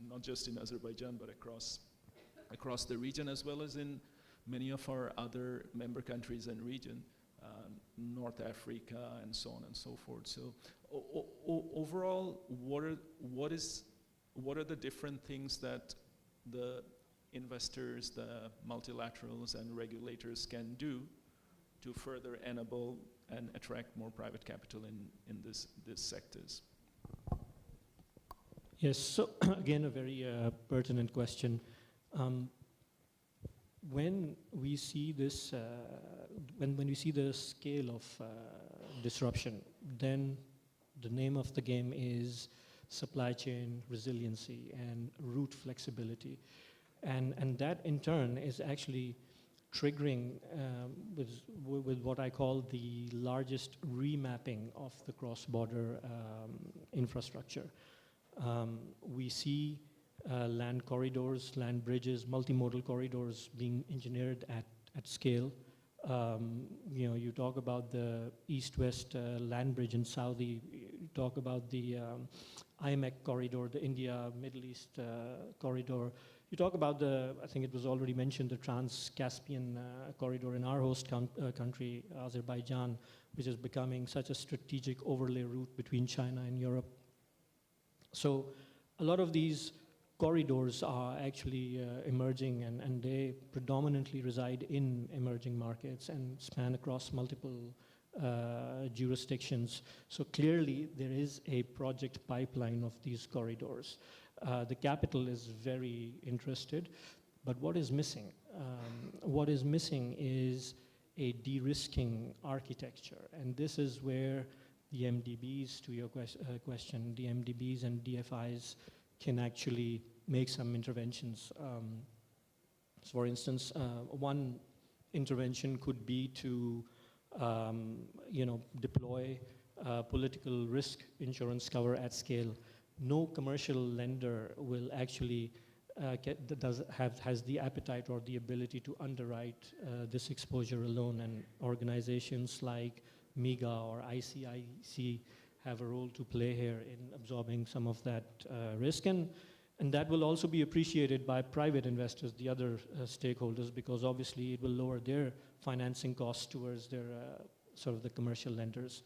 not just in Azerbaijan, but across the region, as well as in many of our other member countries and region, North Africa, and so on and so forth. So overall, what are the different things that the investors, the multilaterals, and regulators can do to further enable and attract more private capital in these sectors? Yes, so again, a very pertinent question. When we see this, when we see the scale of disruption, then the name of the game is supply chain resiliency and route flexibility. And that in turn is actually triggering with what I call the largest remapping of the cross-border infrastructure. We see land corridors, land bridges, multimodal corridors being engineered at scale. You talk about the east-west land bridge in Saudi, you talk about the IMEC corridor, the India-Middle East corridor. You talk about I think it was already mentioned, the Trans-Caspian corridor in our host country, Azerbaijan, which is becoming such a strategic overlay route between China and Europe. So a lot of these corridors are actually emerging, and they predominantly reside in emerging markets and span across multiple jurisdictions. So clearly there is a project pipeline of these corridors. The capital is very interested, but what is missing? What is missing is a de-risking architecture. And this is where the MDBs, to your question, the MDBs and DFIs can actually make some interventions. So for instance, one intervention could be to deploy political risk insurance cover at scale. No commercial lender will actually has the appetite or the ability to underwrite this exposure alone, and organizations like MIGA or ICIC have a role to play here in absorbing some of that risk, and that will also be appreciated by private investors, the other stakeholders, because obviously it will lower their financing costs towards their sort of the commercial lenders.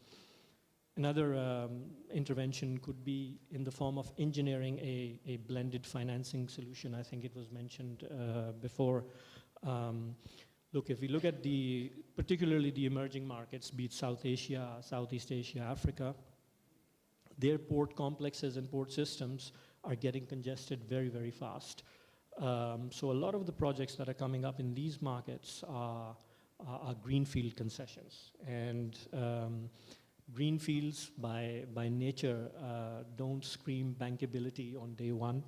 Another intervention could be in the form of engineering a blended financing solution. I think it was mentioned before. Look, if we look at particularly the emerging markets, be it South Asia, Southeast Asia, Africa, their port complexes and port systems are getting congested very, very fast. So a lot of the projects that are coming up in these markets are greenfield concessions. And greenfields by nature don't scream bankability on day one,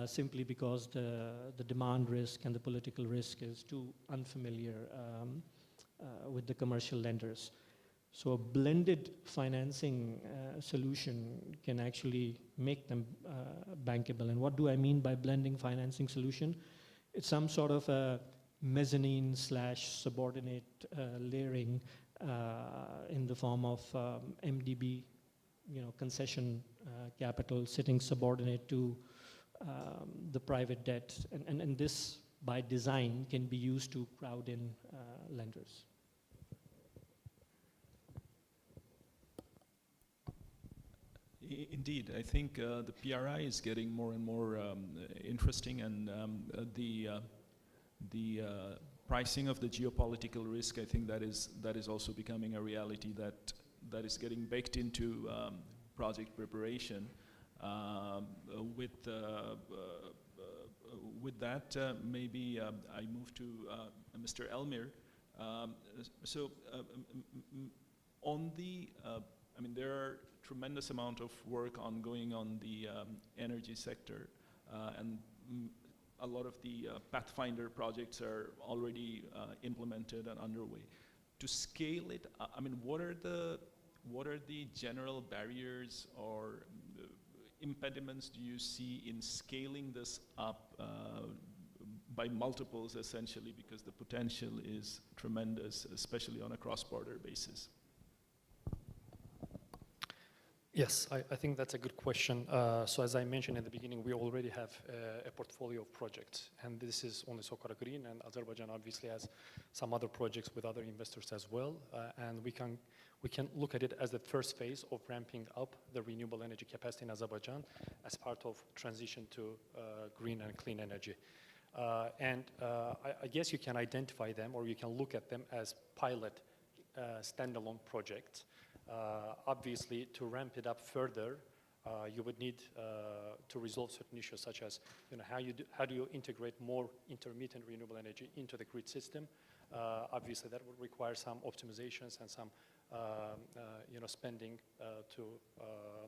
simply because the demand risk and the political risk is too unfamiliar with the commercial lenders. So a blended financing solution can actually make them bankable. And what do I mean by blending financing solution? It's some sort of a mezzanine / subordinate layering in the form of MDB, concession capital sitting subordinate to the private debt. And this, by design, can be used to crowd in lenders. Indeed, I think the PRI is getting more and more interesting, and the pricing of the geopolitical risk, I think that is also becoming a reality that is getting baked into project preparation. With that, maybe I move to Mr. Elmir. On the, there are tremendous amount of work ongoing on the energy sector, and a lot of the Pathfinder projects are already implemented and underway. To scale it, what are the general barriers or impediments do you see in scaling this up by multiples, essentially, because the potential is tremendous, especially on a cross-border basis? Yes, I think that's a good question. So as I mentioned in the beginning, we already have a portfolio of projects, and this is only Socara Green, and Azerbaijan obviously has some other projects with other investors as well. And we can look at it as the first phase of ramping up the renewable energy capacity in Azerbaijan as part of transition to green and clean energy. I guess you can identify them, or you can look at them as pilot standalone projects. Obviously, to ramp it up further, you would need to resolve certain issues, such as how do you integrate more intermittent renewable energy into the grid system. Obviously, that would require some optimizations and some spending to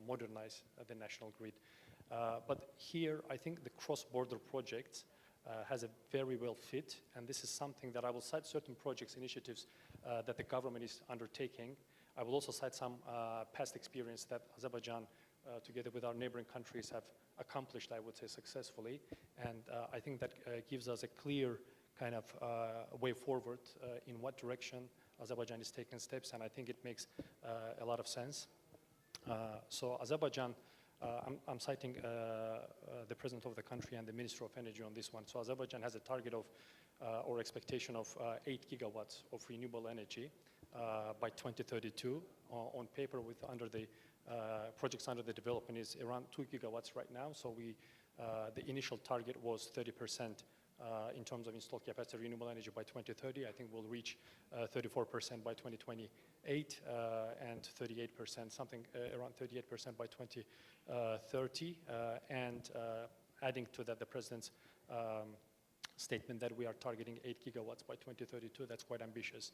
modernize the national grid. But here, I think the cross-border project has a very well fit, and this is something that I will cite certain projects, initiatives that the government is undertaking. I will also cite some past experience that Azerbaijan, together with our neighboring countries, have accomplished, I would say, successfully. And I think that gives us a clear kind of way forward in what direction Azerbaijan is taking steps, and I think it makes a lot of sense. So Azerbaijan, I'm citing the president of the country and the Minister of Energy on this one. So Azerbaijan has a target of, or expectation of 8 gigawatts of renewable energy by 2032. On paper, under the projects under the development is around 2 gigawatts right now. So the initial target was 30% in terms of installed capacity renewable energy by 2030. I think we'll reach 34% by 2028 and 38%, something around 38% by 2030. And adding to that, the president's statement that we are targeting 8 gigawatts by 2032. That's quite ambitious.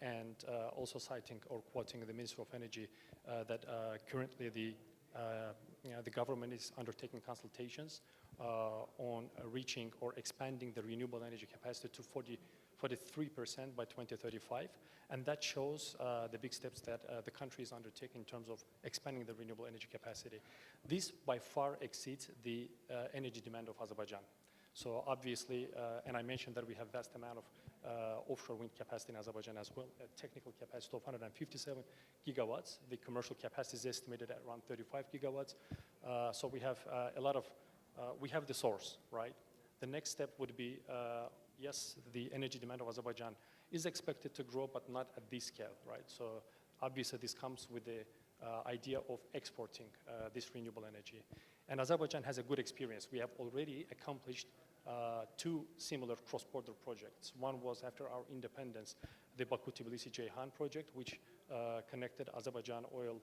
And also citing or quoting the Minister of Energy that currently the government is undertaking consultations on reaching or expanding the renewable energy capacity to 43% by 2035. And that shows the big steps that the country is undertaking in terms of expanding the renewable energy capacity. This by far exceeds the energy demand of Azerbaijan. So obviously, and I mentioned that we have vast amount of offshore wind capacity in Azerbaijan as well, a technical capacity of 157 gigawatts. The commercial capacity is estimated at around 35 gigawatts. So we have a lot of, we have the source, right? The next step would be, yes, the energy demand of Azerbaijan is expected to grow, but not at this scale, right? So obviously this comes with the idea of exporting this renewable energy. And Azerbaijan has a good experience. We have already accomplished 2 similar cross-border projects. One was after our independence, the Baku-Tbilisi-Ceyhan project, which connected Azerbaijan oil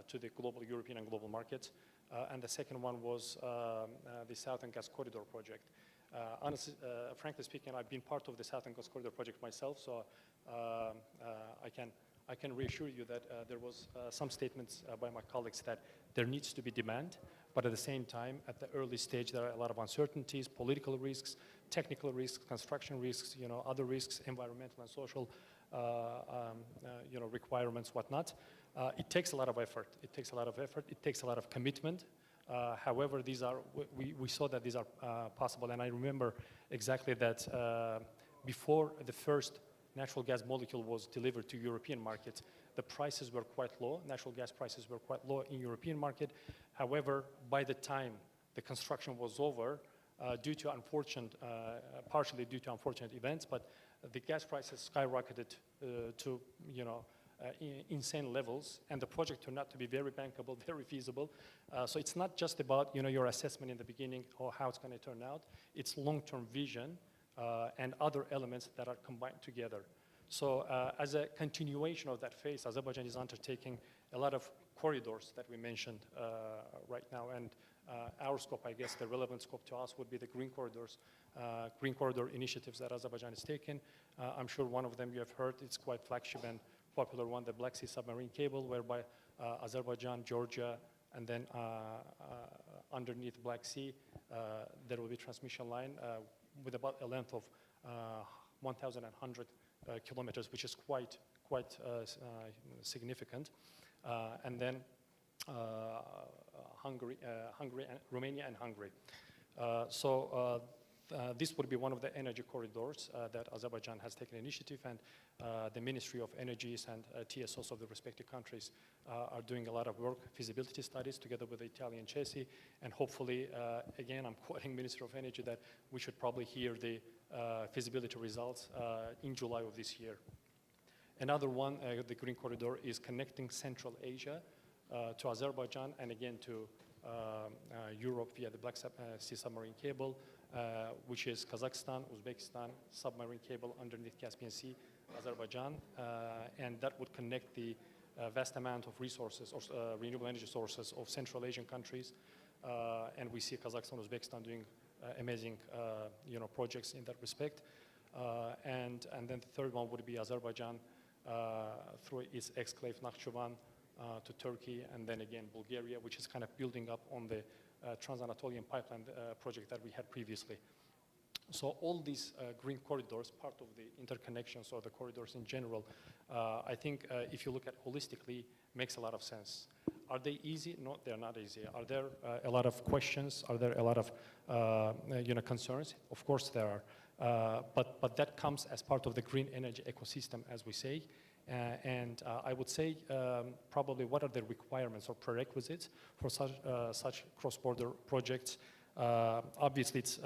to the global European and global markets. And the second one was the Southern Gas Corridor project. Honestly, frankly speaking, I've been part of the Southern Gas Corridor project myself, so I can reassure you that there was some statements by my colleagues that there needs to be demand, but at the same time, at the early stage, there are a lot of uncertainties, political risks, technical risks, construction risks, other risks, environmental and social, requirements, whatnot. It takes a lot of effort. It takes a lot of effort. It takes a lot of commitment. However, these are, we saw that these are possible, and I remember exactly that before the first natural gas molecule was delivered to European markets, the prices were quite low. Natural gas prices were quite low in European market. However, by the time the construction was over, due to unfortunate, partially due to unfortunate events, but the gas prices skyrocketed to, insane levels, and the project turned out to be very bankable, very feasible. So it's not just about, your assessment in the beginning or how it's going to turn out. It's long-term vision and other elements that are combined together. So as a continuation of that phase, Azerbaijan is undertaking a lot of corridors that we mentioned right now. And our scope, I guess, the relevant scope to us would be the green corridors, green corridor initiatives that Azerbaijan is taking. I'm sure one of them you have heard. It's quite flagship and popular one, the Black Sea submarine cable, whereby Azerbaijan, Georgia, and then underneath Black Sea, there will be transmission line with about a length of 1,100 kilometers, which is quite significant. And then Romania and Hungary. So this would be one of the energy corridors that Azerbaijan has taken initiative, and the Ministry of Energies and TSOs of the respective countries are doing a lot of work, feasibility studies together with the Italian CESI, and hopefully, again, I'm quoting Minister of Energy that we should probably hear the feasibility results in July of this year. Another one, the Green Corridor, is connecting Central Asia to Azerbaijan and again to Europe via the Black Sea submarine cable, which is Kazakhstan, Uzbekistan, submarine cable underneath Caspian Sea, Azerbaijan, and that would connect the vast amount of resources or renewable energy sources of Central Asian countries, and we see Kazakhstan, Uzbekistan doing amazing, projects in that respect, and then the third one would be Azerbaijan through its exclave Nakhchivan to Turkey, and then again Bulgaria, which is kind of building up on the Trans-Anatolian pipeline project that we had previously. So all these green corridors, part of the interconnections or the corridors in general, I think if you look at holistically, makes a lot of sense. Are they easy? No, they're not easy. Are there a lot of questions? Are there a lot of concerns? Of course there are. But that comes as part of the green energy ecosystem, as we say. And I would say probably what are the requirements or prerequisites for such cross-border projects? Obviously, it's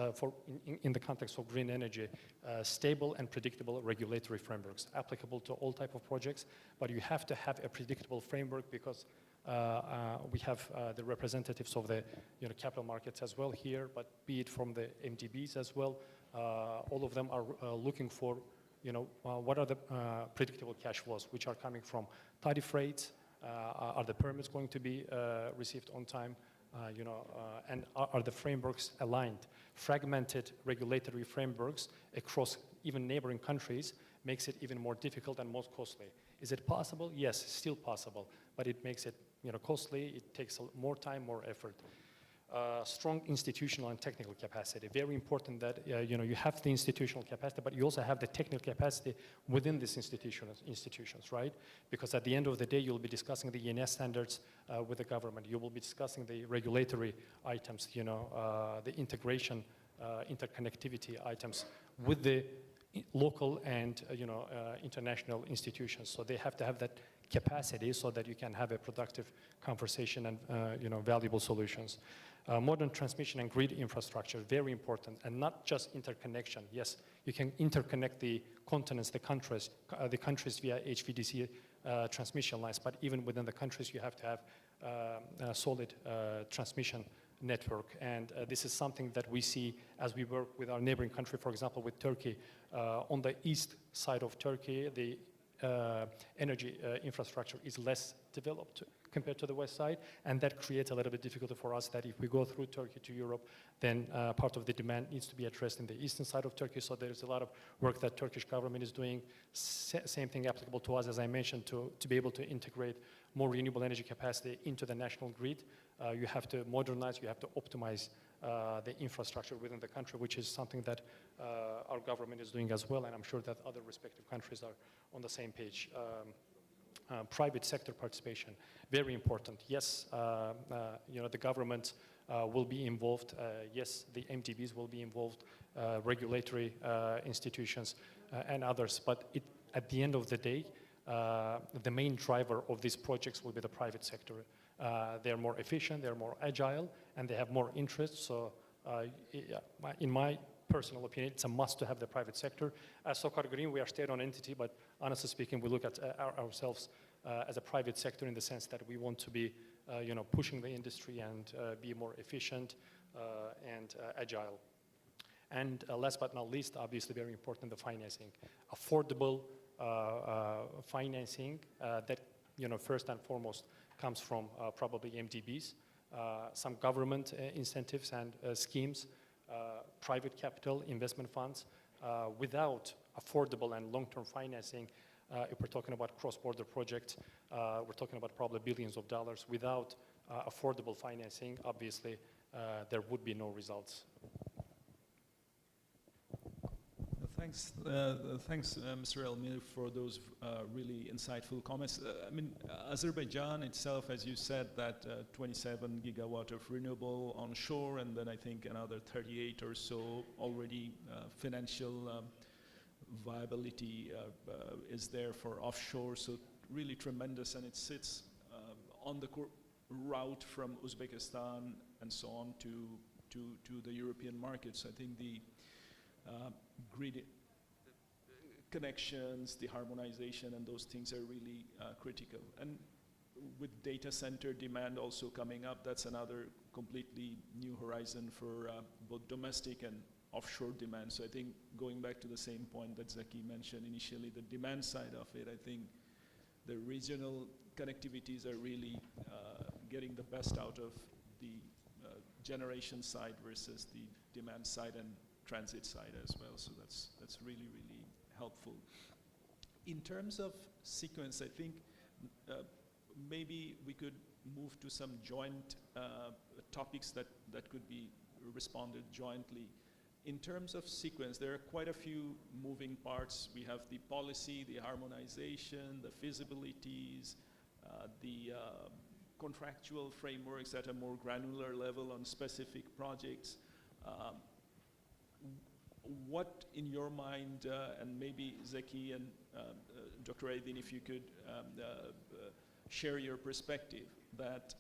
in the context of green energy, stable and predictable regulatory frameworks applicable to all type of projects, but you have to have a predictable framework because we have the representatives of the capital markets as well here, but be it from the MDBs as well, all of them are looking for what are the predictable cash flows which are coming from tariff rates, are the permits going to be received on time, and are the frameworks aligned? Fragmented regulatory frameworks across even neighboring countries makes it even more difficult and more costly. Is it possible? Yes, still possible, but it makes it costly. It takes more time, more effort. Strong institutional and technical capacity. Very important that you have the institutional capacity, but you also have the technical capacity within these institutions, right? Because at the end of the day, you'll be discussing the ENS standards with the government. You will be discussing the regulatory items, the integration, interconnectivity items with the local and international institutions. So they have to have that capacity so that you can have a productive conversation and valuable solutions. Modern transmission and grid infrastructure, very important, and not just interconnection. Yes, you can interconnect the continents, the countries via HVDC transmission lines, but even within the countries, you have to have a solid transmission network. And this is something that we see as we work with our neighboring country, for example, with Turkey. On the east side of Turkey, the energy infrastructure is less developed compared to the west side, and that creates a little bit difficulty for us that if we go through Turkey to Europe, then part of the demand needs to be addressed in the eastern side of Turkey, so there's a lot of work that Turkish government is doing. Same thing applicable to us, as I mentioned, to be able to integrate more renewable energy capacity into the national grid. You have to modernize, you have to optimize the infrastructure within the country, which is something that our government is doing as well, and I'm sure that other respective countries are on the same page. Private sector participation, very important. Yes, the government will be involved. Yes, the MDBs will be involved, regulatory institutions and others. But at the end of the day, the main driver of these projects will be the private sector. They're more efficient, they're more agile, and they have more interest. So in my personal opinion, it's a must to have the private sector. As Sokar Green, we are state-owned entity, but honestly speaking, we look at ourselves as a private sector in the sense that we want to be, pushing the industry and be more efficient and agile. And last but not least, obviously very important, the financing. Affordable financing that, first and foremost comes from probably MDBs, some government incentives and schemes, private capital, investment funds. Without affordable and long-term financing, if we're talking about cross-border projects, we're talking about probably billions of dollars. Without affordable financing, obviously, there would be no results. Thanks, Mr. Elmir, for those really insightful comments. Azerbaijan itself, as you said, that 27 gigawatt of renewable onshore, and then I think another 38 or so already financial viability is there for offshore. So really tremendous, and it sits on the route from Uzbekistan and so on to the European markets. I think the grid connections, the harmonization, and those things are really critical. And with data center demand also coming up, that's another completely new horizon for both domestic and offshore demand. So I think going back to the same point that Zaki mentioned initially, the demand side of it, I think the regional connectivities are really getting the best out of the generation side versus the demand side and transit side as well. So that's really, really helpful. In terms of sequence, I think maybe we could move to some joint topics that could be responded jointly. In terms of sequence, there are quite a few moving parts. We have the policy, the harmonization, the feasibilities, the contractual frameworks at a more granular level on specific projects. What, in your mind, and maybe Zaki and Dr. Aydin, if you could share your perspective, that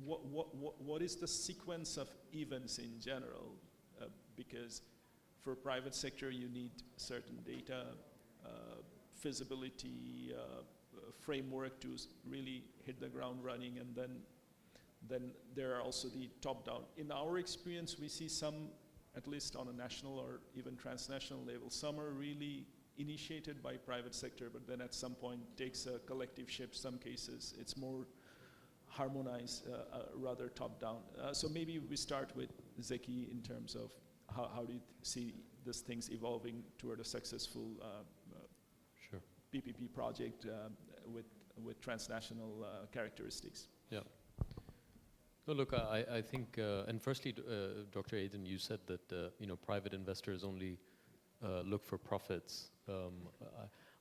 what is the sequence of events in general? Because for private sector, you need certain data, feasibility, framework to really hit the ground running, and then there are also the top-down. In our experience, we see some, at least on a national or even transnational level, some are really initiated by private sector, but then at some point takes a collective shift. Some cases, it's more harmonize rather top-down. So maybe we start with Zeki in terms of how do you see these things evolving toward a successful Sure. PPP project with transnational characteristics? Yeah. No, look, I think, and firstly, Dr. Aiden, you said that private investors only look for profits.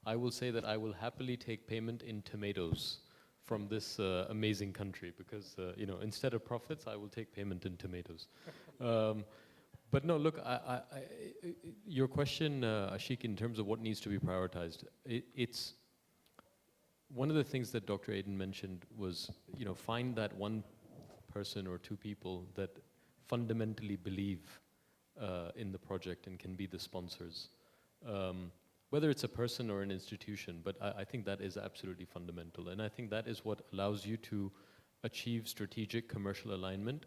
I will say that I will happily take payment in tomatoes from this amazing country because instead of profits, I will take payment in tomatoes. But no, look, your question, Ashik, in terms of what needs to be prioritized, it's one of the things that Dr. Aiden mentioned was, find that one person or two people that fundamentally believe in the project and can be the sponsors. Whether it's a person or an institution, but I think that is absolutely fundamental. And I think that is what allows you to achieve strategic commercial alignment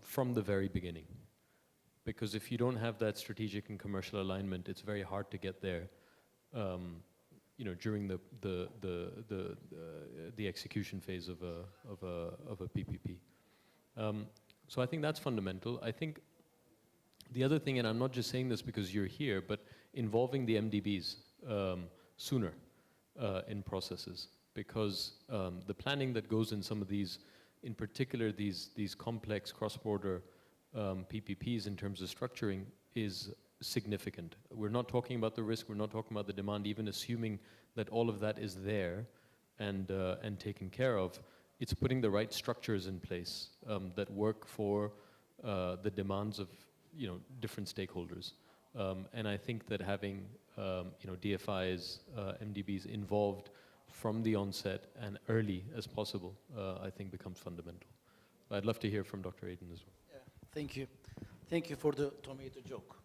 from the very beginning. Because if you don't have that strategic and commercial alignment, it's very hard to get there during the execution phase of a PPP. So I think that's fundamental. I think the other thing, and I'm not just saying this because you're here, but involving the MDBs sooner in processes, because the planning that goes in some of these, in particular these complex cross-border PPPs in terms of structuring is significant. We're not talking about the risk, we're not talking about the demand, even assuming that all of that is there and taken care of. It's putting the right structures in place that work for the demands of different stakeholders. And I think that having DFIs, MDBs involved from the onset and early as possible, I think becomes fundamental. I'd love to hear from Dr. Aiden as well. Yeah, thank you. Thank you for the tomato joke.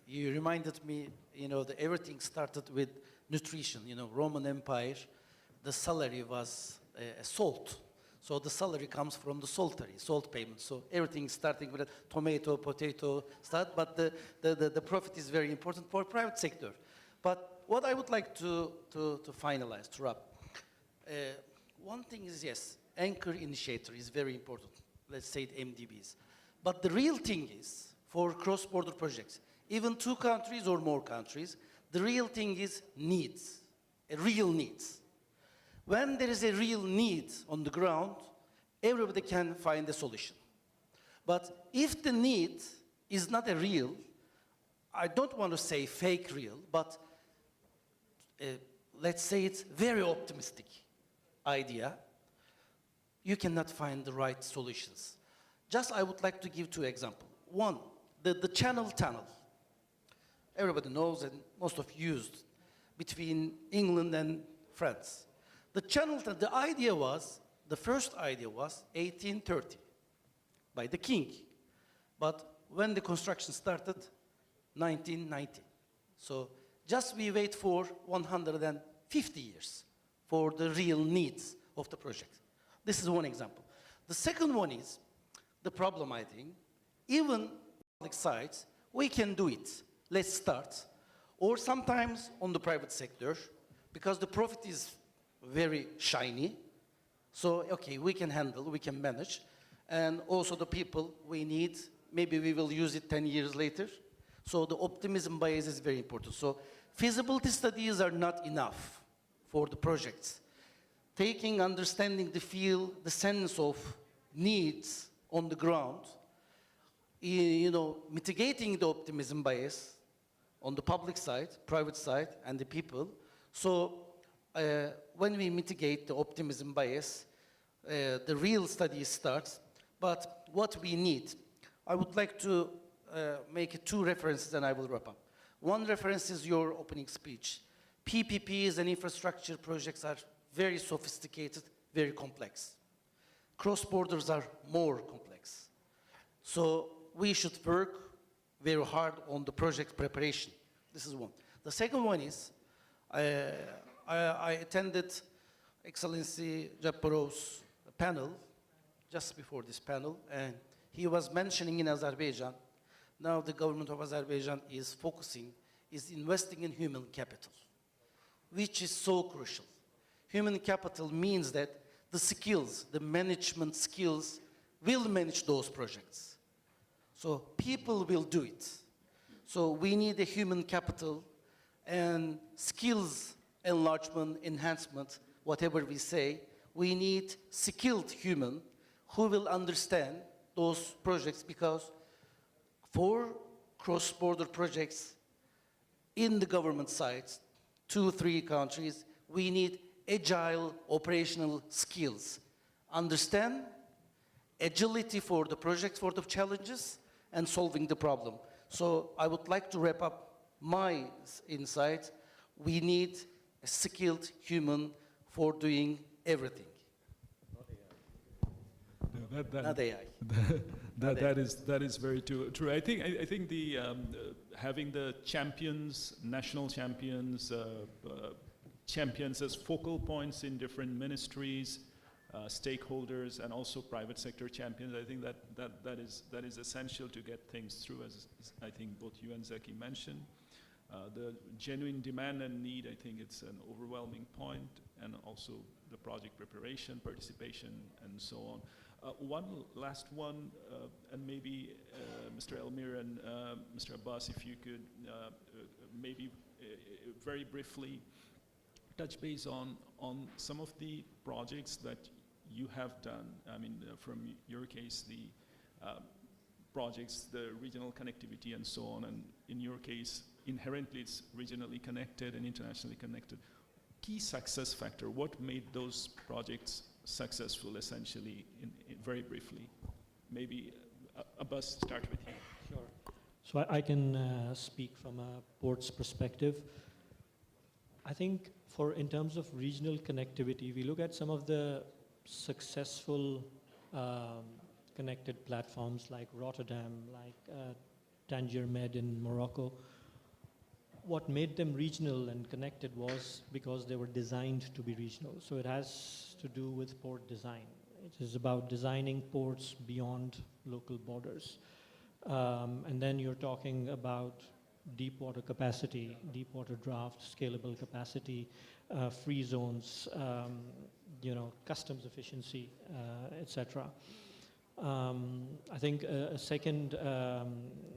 You reminded me, that everything started with nutrition. Roman Empire, the salary was salt. So the salary comes from the salt payment. So everything starting with a tomato, potato start, but the profit is very important for private sector. But what I would like to finalize, to wrap, one thing is, yes, anchor initiator is very important. Let's say the MDBs. But the real thing is, for cross-border projects, even 2 countries or more countries, the real thing is needs, real needs. When there is a real need on the ground, everybody can find a solution. But if the need is not a real, I don't want to say fake real, but let's say it's very optimistic idea, you cannot find the right solutions. Just I would like to give 2 examples. One, the Channel Tunnel. Everybody knows and most of you used between England and France. The Channel Tunnel, the first idea was 1830 by the king. But when the construction started, 1990. So just we wait for 150 years for the real needs of the project. This is one example. The second one is the problem, I think, even public sides, we can do it. Let's start. Or sometimes on the private sector, because the profit is very shiny. So, okay, we can handle, we can manage. And also the people we need, maybe we will use it 10 years later. So the optimism bias is very important. So feasibility studies are not enough for the projects. Understanding the feel, the sense of needs on the ground, mitigating the optimism bias on the public side, private side, and the people. So when we mitigate the optimism bias, the real study starts. But what we need, I would like to make 2 references and I will wrap up. One reference is your opening speech. PPPs and infrastructure projects are very sophisticated, very complex. Cross-borders are more complex. So we should work very hard on the project preparation. This is one. The second one is, I attended Excellency Japarov's panel, just before this panel, and he was mentioning in Azerbaijan, now the government of Azerbaijan is investing in human capital, which is so crucial. Human capital means that the skills, the management skills will manage those projects. So people will do it. So we need a human capital and skills enlargement, enhancement, whatever we say. We need skilled human who will understand those projects, because for cross-border projects in the government sites, 2-3 countries, we need agile operational skills. Understand, agility for the project, for the challenges, and solving the problem. So I would like to wrap up my insight. We need a skilled human for doing everything. Not AI. That is very true. I think the having the champions, national champions, champions as focal points in different ministries, stakeholders, and also private sector champions. I think that is essential to get things through, as I think both you and Zaki mentioned. The genuine demand and need, I think it's an overwhelming point, and also the project preparation, participation, and so on. One last one, and maybe Mr. Elmir and Mr. Abbas, if you could maybe very briefly touch base on some of the projects that you have done. I mean, from your case, the projects, the regional connectivity and so on, and in your case, inherently it's regionally connected and internationally connected. Key success factor, what made those projects successful, essentially, in very briefly? Maybe Abbas, start with you. Sure. So I can speak from a port's perspective. I think in terms of regional connectivity, we look at some of the successful connected platforms like Rotterdam, like Tangier Med in Morocco. What made them regional and connected was because they were designed to be regional. So it has to do with port design. It is about designing ports beyond local borders. And then you're talking about deep water capacity, deep water draft, scalable capacity, free zones, customs efficiency, etc. I think a second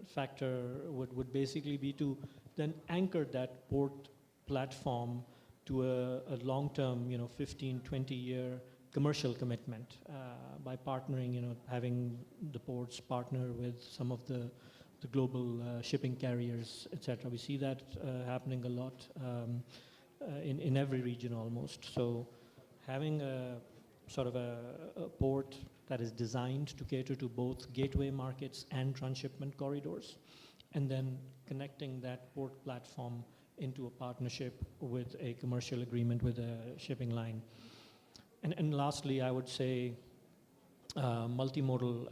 factor would basically be to then anchor that port platform to a long-term, 15, 20-year commercial commitment by partnering, having the ports partner with some of the global shipping carriers, etc. We see that happening a lot in every region almost. So having a sort of a port that is designed to cater to both gateway markets and transshipment corridors, and then connecting that port platform into a partnership with a commercial agreement with a shipping line. And lastly, I would say multimodal,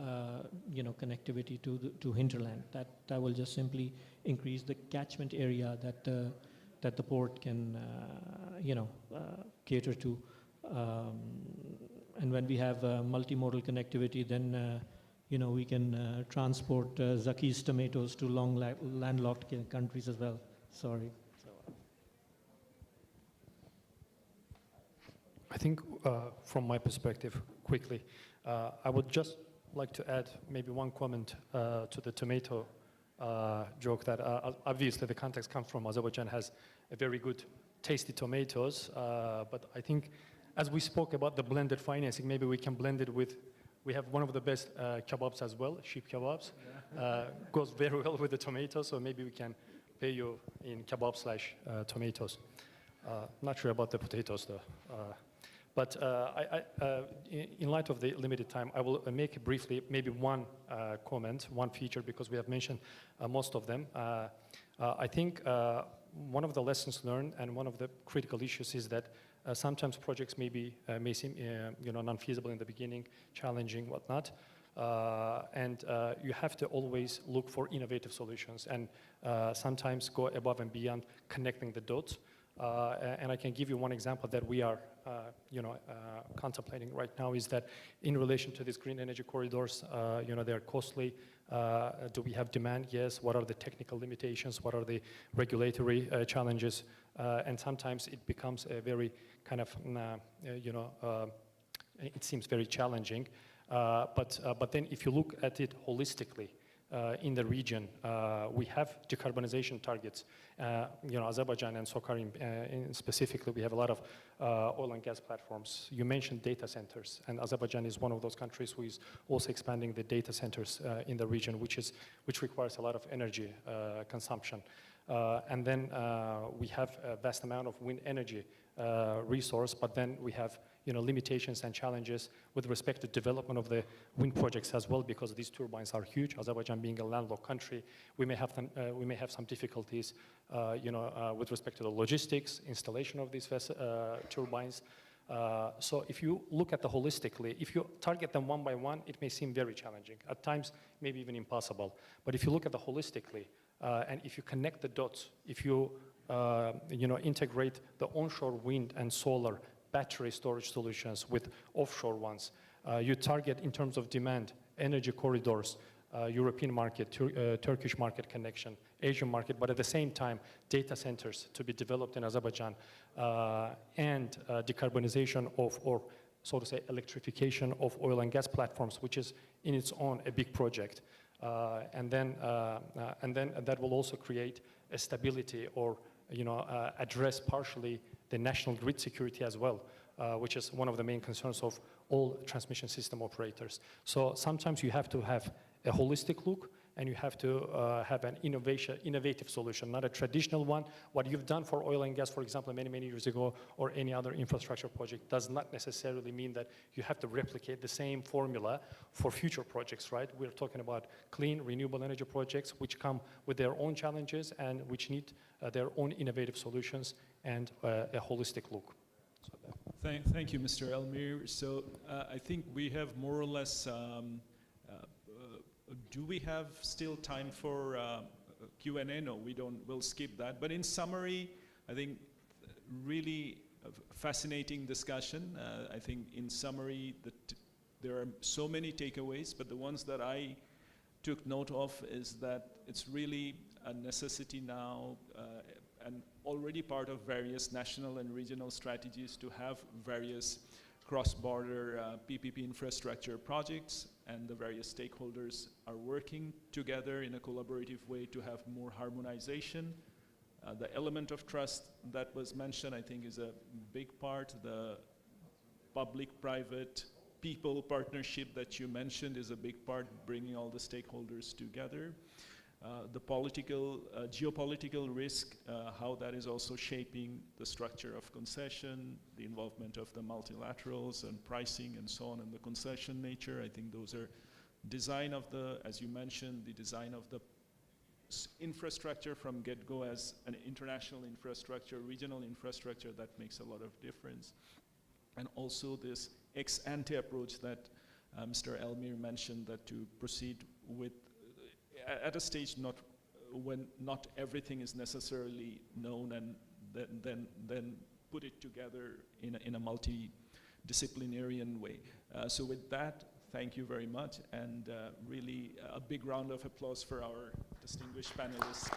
connectivity to hinterland. That will just simply increase the catchment area that the port can, cater to. And when we have multimodal connectivity, then we can transport Zaki's tomatoes to landlocked countries as well. Sorry. I think from my perspective, quickly, I would just like to add maybe one comment to the tomato joke that obviously the context comes from Azerbaijan has a very good tasty tomatoes, but I think as we spoke about the blended financing, maybe we can blend it with, we have one of the best kebabs as well, sheep kebabs, goes very well with the tomatoes, so maybe we can pay you in kebab/tomatoes. Not sure about the potatoes though. But in light of the limited time, I will make briefly maybe one comment, one feature, because we have mentioned most of them. I think one of the lessons learned and one of the critical issues is that sometimes projects may seem non-feasible in the beginning, challenging, whatnot. And you have to always look for innovative solutions and sometimes go above and beyond connecting the dots. And I can give you one example that we are contemplating right now is that in relation to these green energy corridors, they're costly. Do we have demand? Yes. What are the technical limitations? What are the regulatory challenges? And sometimes it becomes a very kind of, it seems very challenging. But then if you look at it holistically, in the region, we have decarbonization targets. Azerbaijan and Socar specifically, we have a lot of oil and gas platforms. You mentioned data centers, and Azerbaijan is one of those countries who is also expanding the data centers in the region, which requires a lot of energy consumption. And then we have a vast amount of wind energy resource, but then we have limitations and challenges with respect to development of the wind projects as well, because these turbines are huge. Azerbaijan being a landlocked country, we may have some difficulties, with respect to the logistics, installation of these turbines. So if you look at the holistically, if you target them one by one, it may seem very challenging. At times, maybe even impossible. But if you look at the holistically, and if you connect the dots, if you integrate the onshore wind and solar battery storage solutions with offshore ones, you target in terms of demand, energy corridors, European market, Turkish market connection, Asian market, but at the same time, data centers to be developed in Azerbaijan, and decarbonization of, or so to say, electrification of oil and gas platforms, which is in its own a big project. And then that will also create a stability, or address partially the national grid security as well, which is one of the main concerns of all transmission system operators. So sometimes you have to have a holistic look, and you have to have an innovative solution, not a traditional one. What you've done for oil and gas, for example, many years ago, or any other infrastructure project, does not necessarily mean that you have to replicate the same formula for future projects, right? We're talking about clean, renewable energy projects, which come with their own challenges and which need their own innovative solutions and a holistic look. Thank you, Mr. Elmir. So I think we have more or less, do we have still time for Q&A? No, we don't, we'll skip that. But in summary, I think really fascinating discussion. I think in summary, there are so many takeaways, but the ones that I took note of is that it's really a necessity now, and already part of various national and regional strategies, to have various cross-border PPP infrastructure projects, and the various stakeholders are working together in a collaborative way to have more harmonization. The element of trust that was mentioned, I think, is a big part. The public-private people partnership that you mentioned is a big part, bringing all the stakeholders together. The geopolitical risk, how that is also shaping the structure of concession, the involvement of the multilaterals and pricing and so on, and the concession nature. I think those are design of the, as you mentioned, the design of the infrastructure from get-go as an international infrastructure, regional infrastructure, that makes a lot of difference. And also this ex-ante approach that Mr. Elmir mentioned, that to proceed with at a stage when not everything is necessarily known, and then put it together in a multidisciplinarian way. So with that, thank you very much, and really a big round of applause for our distinguished panelists.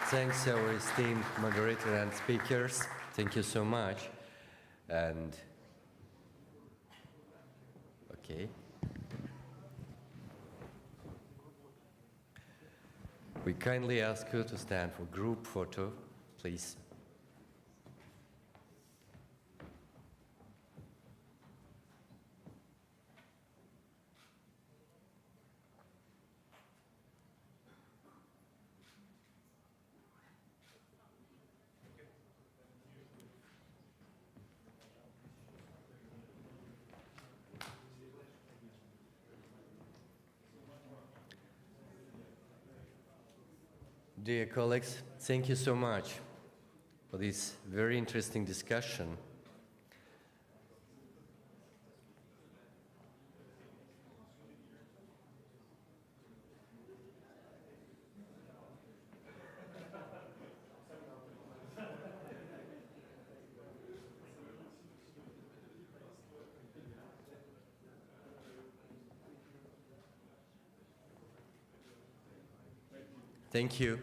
Thanks, our esteemed moderator and speakers. Thank you so much. And okay. We kindly ask you to stand for group photo, please. Dear colleagues, thank you so much for this very interesting discussion. Thank you.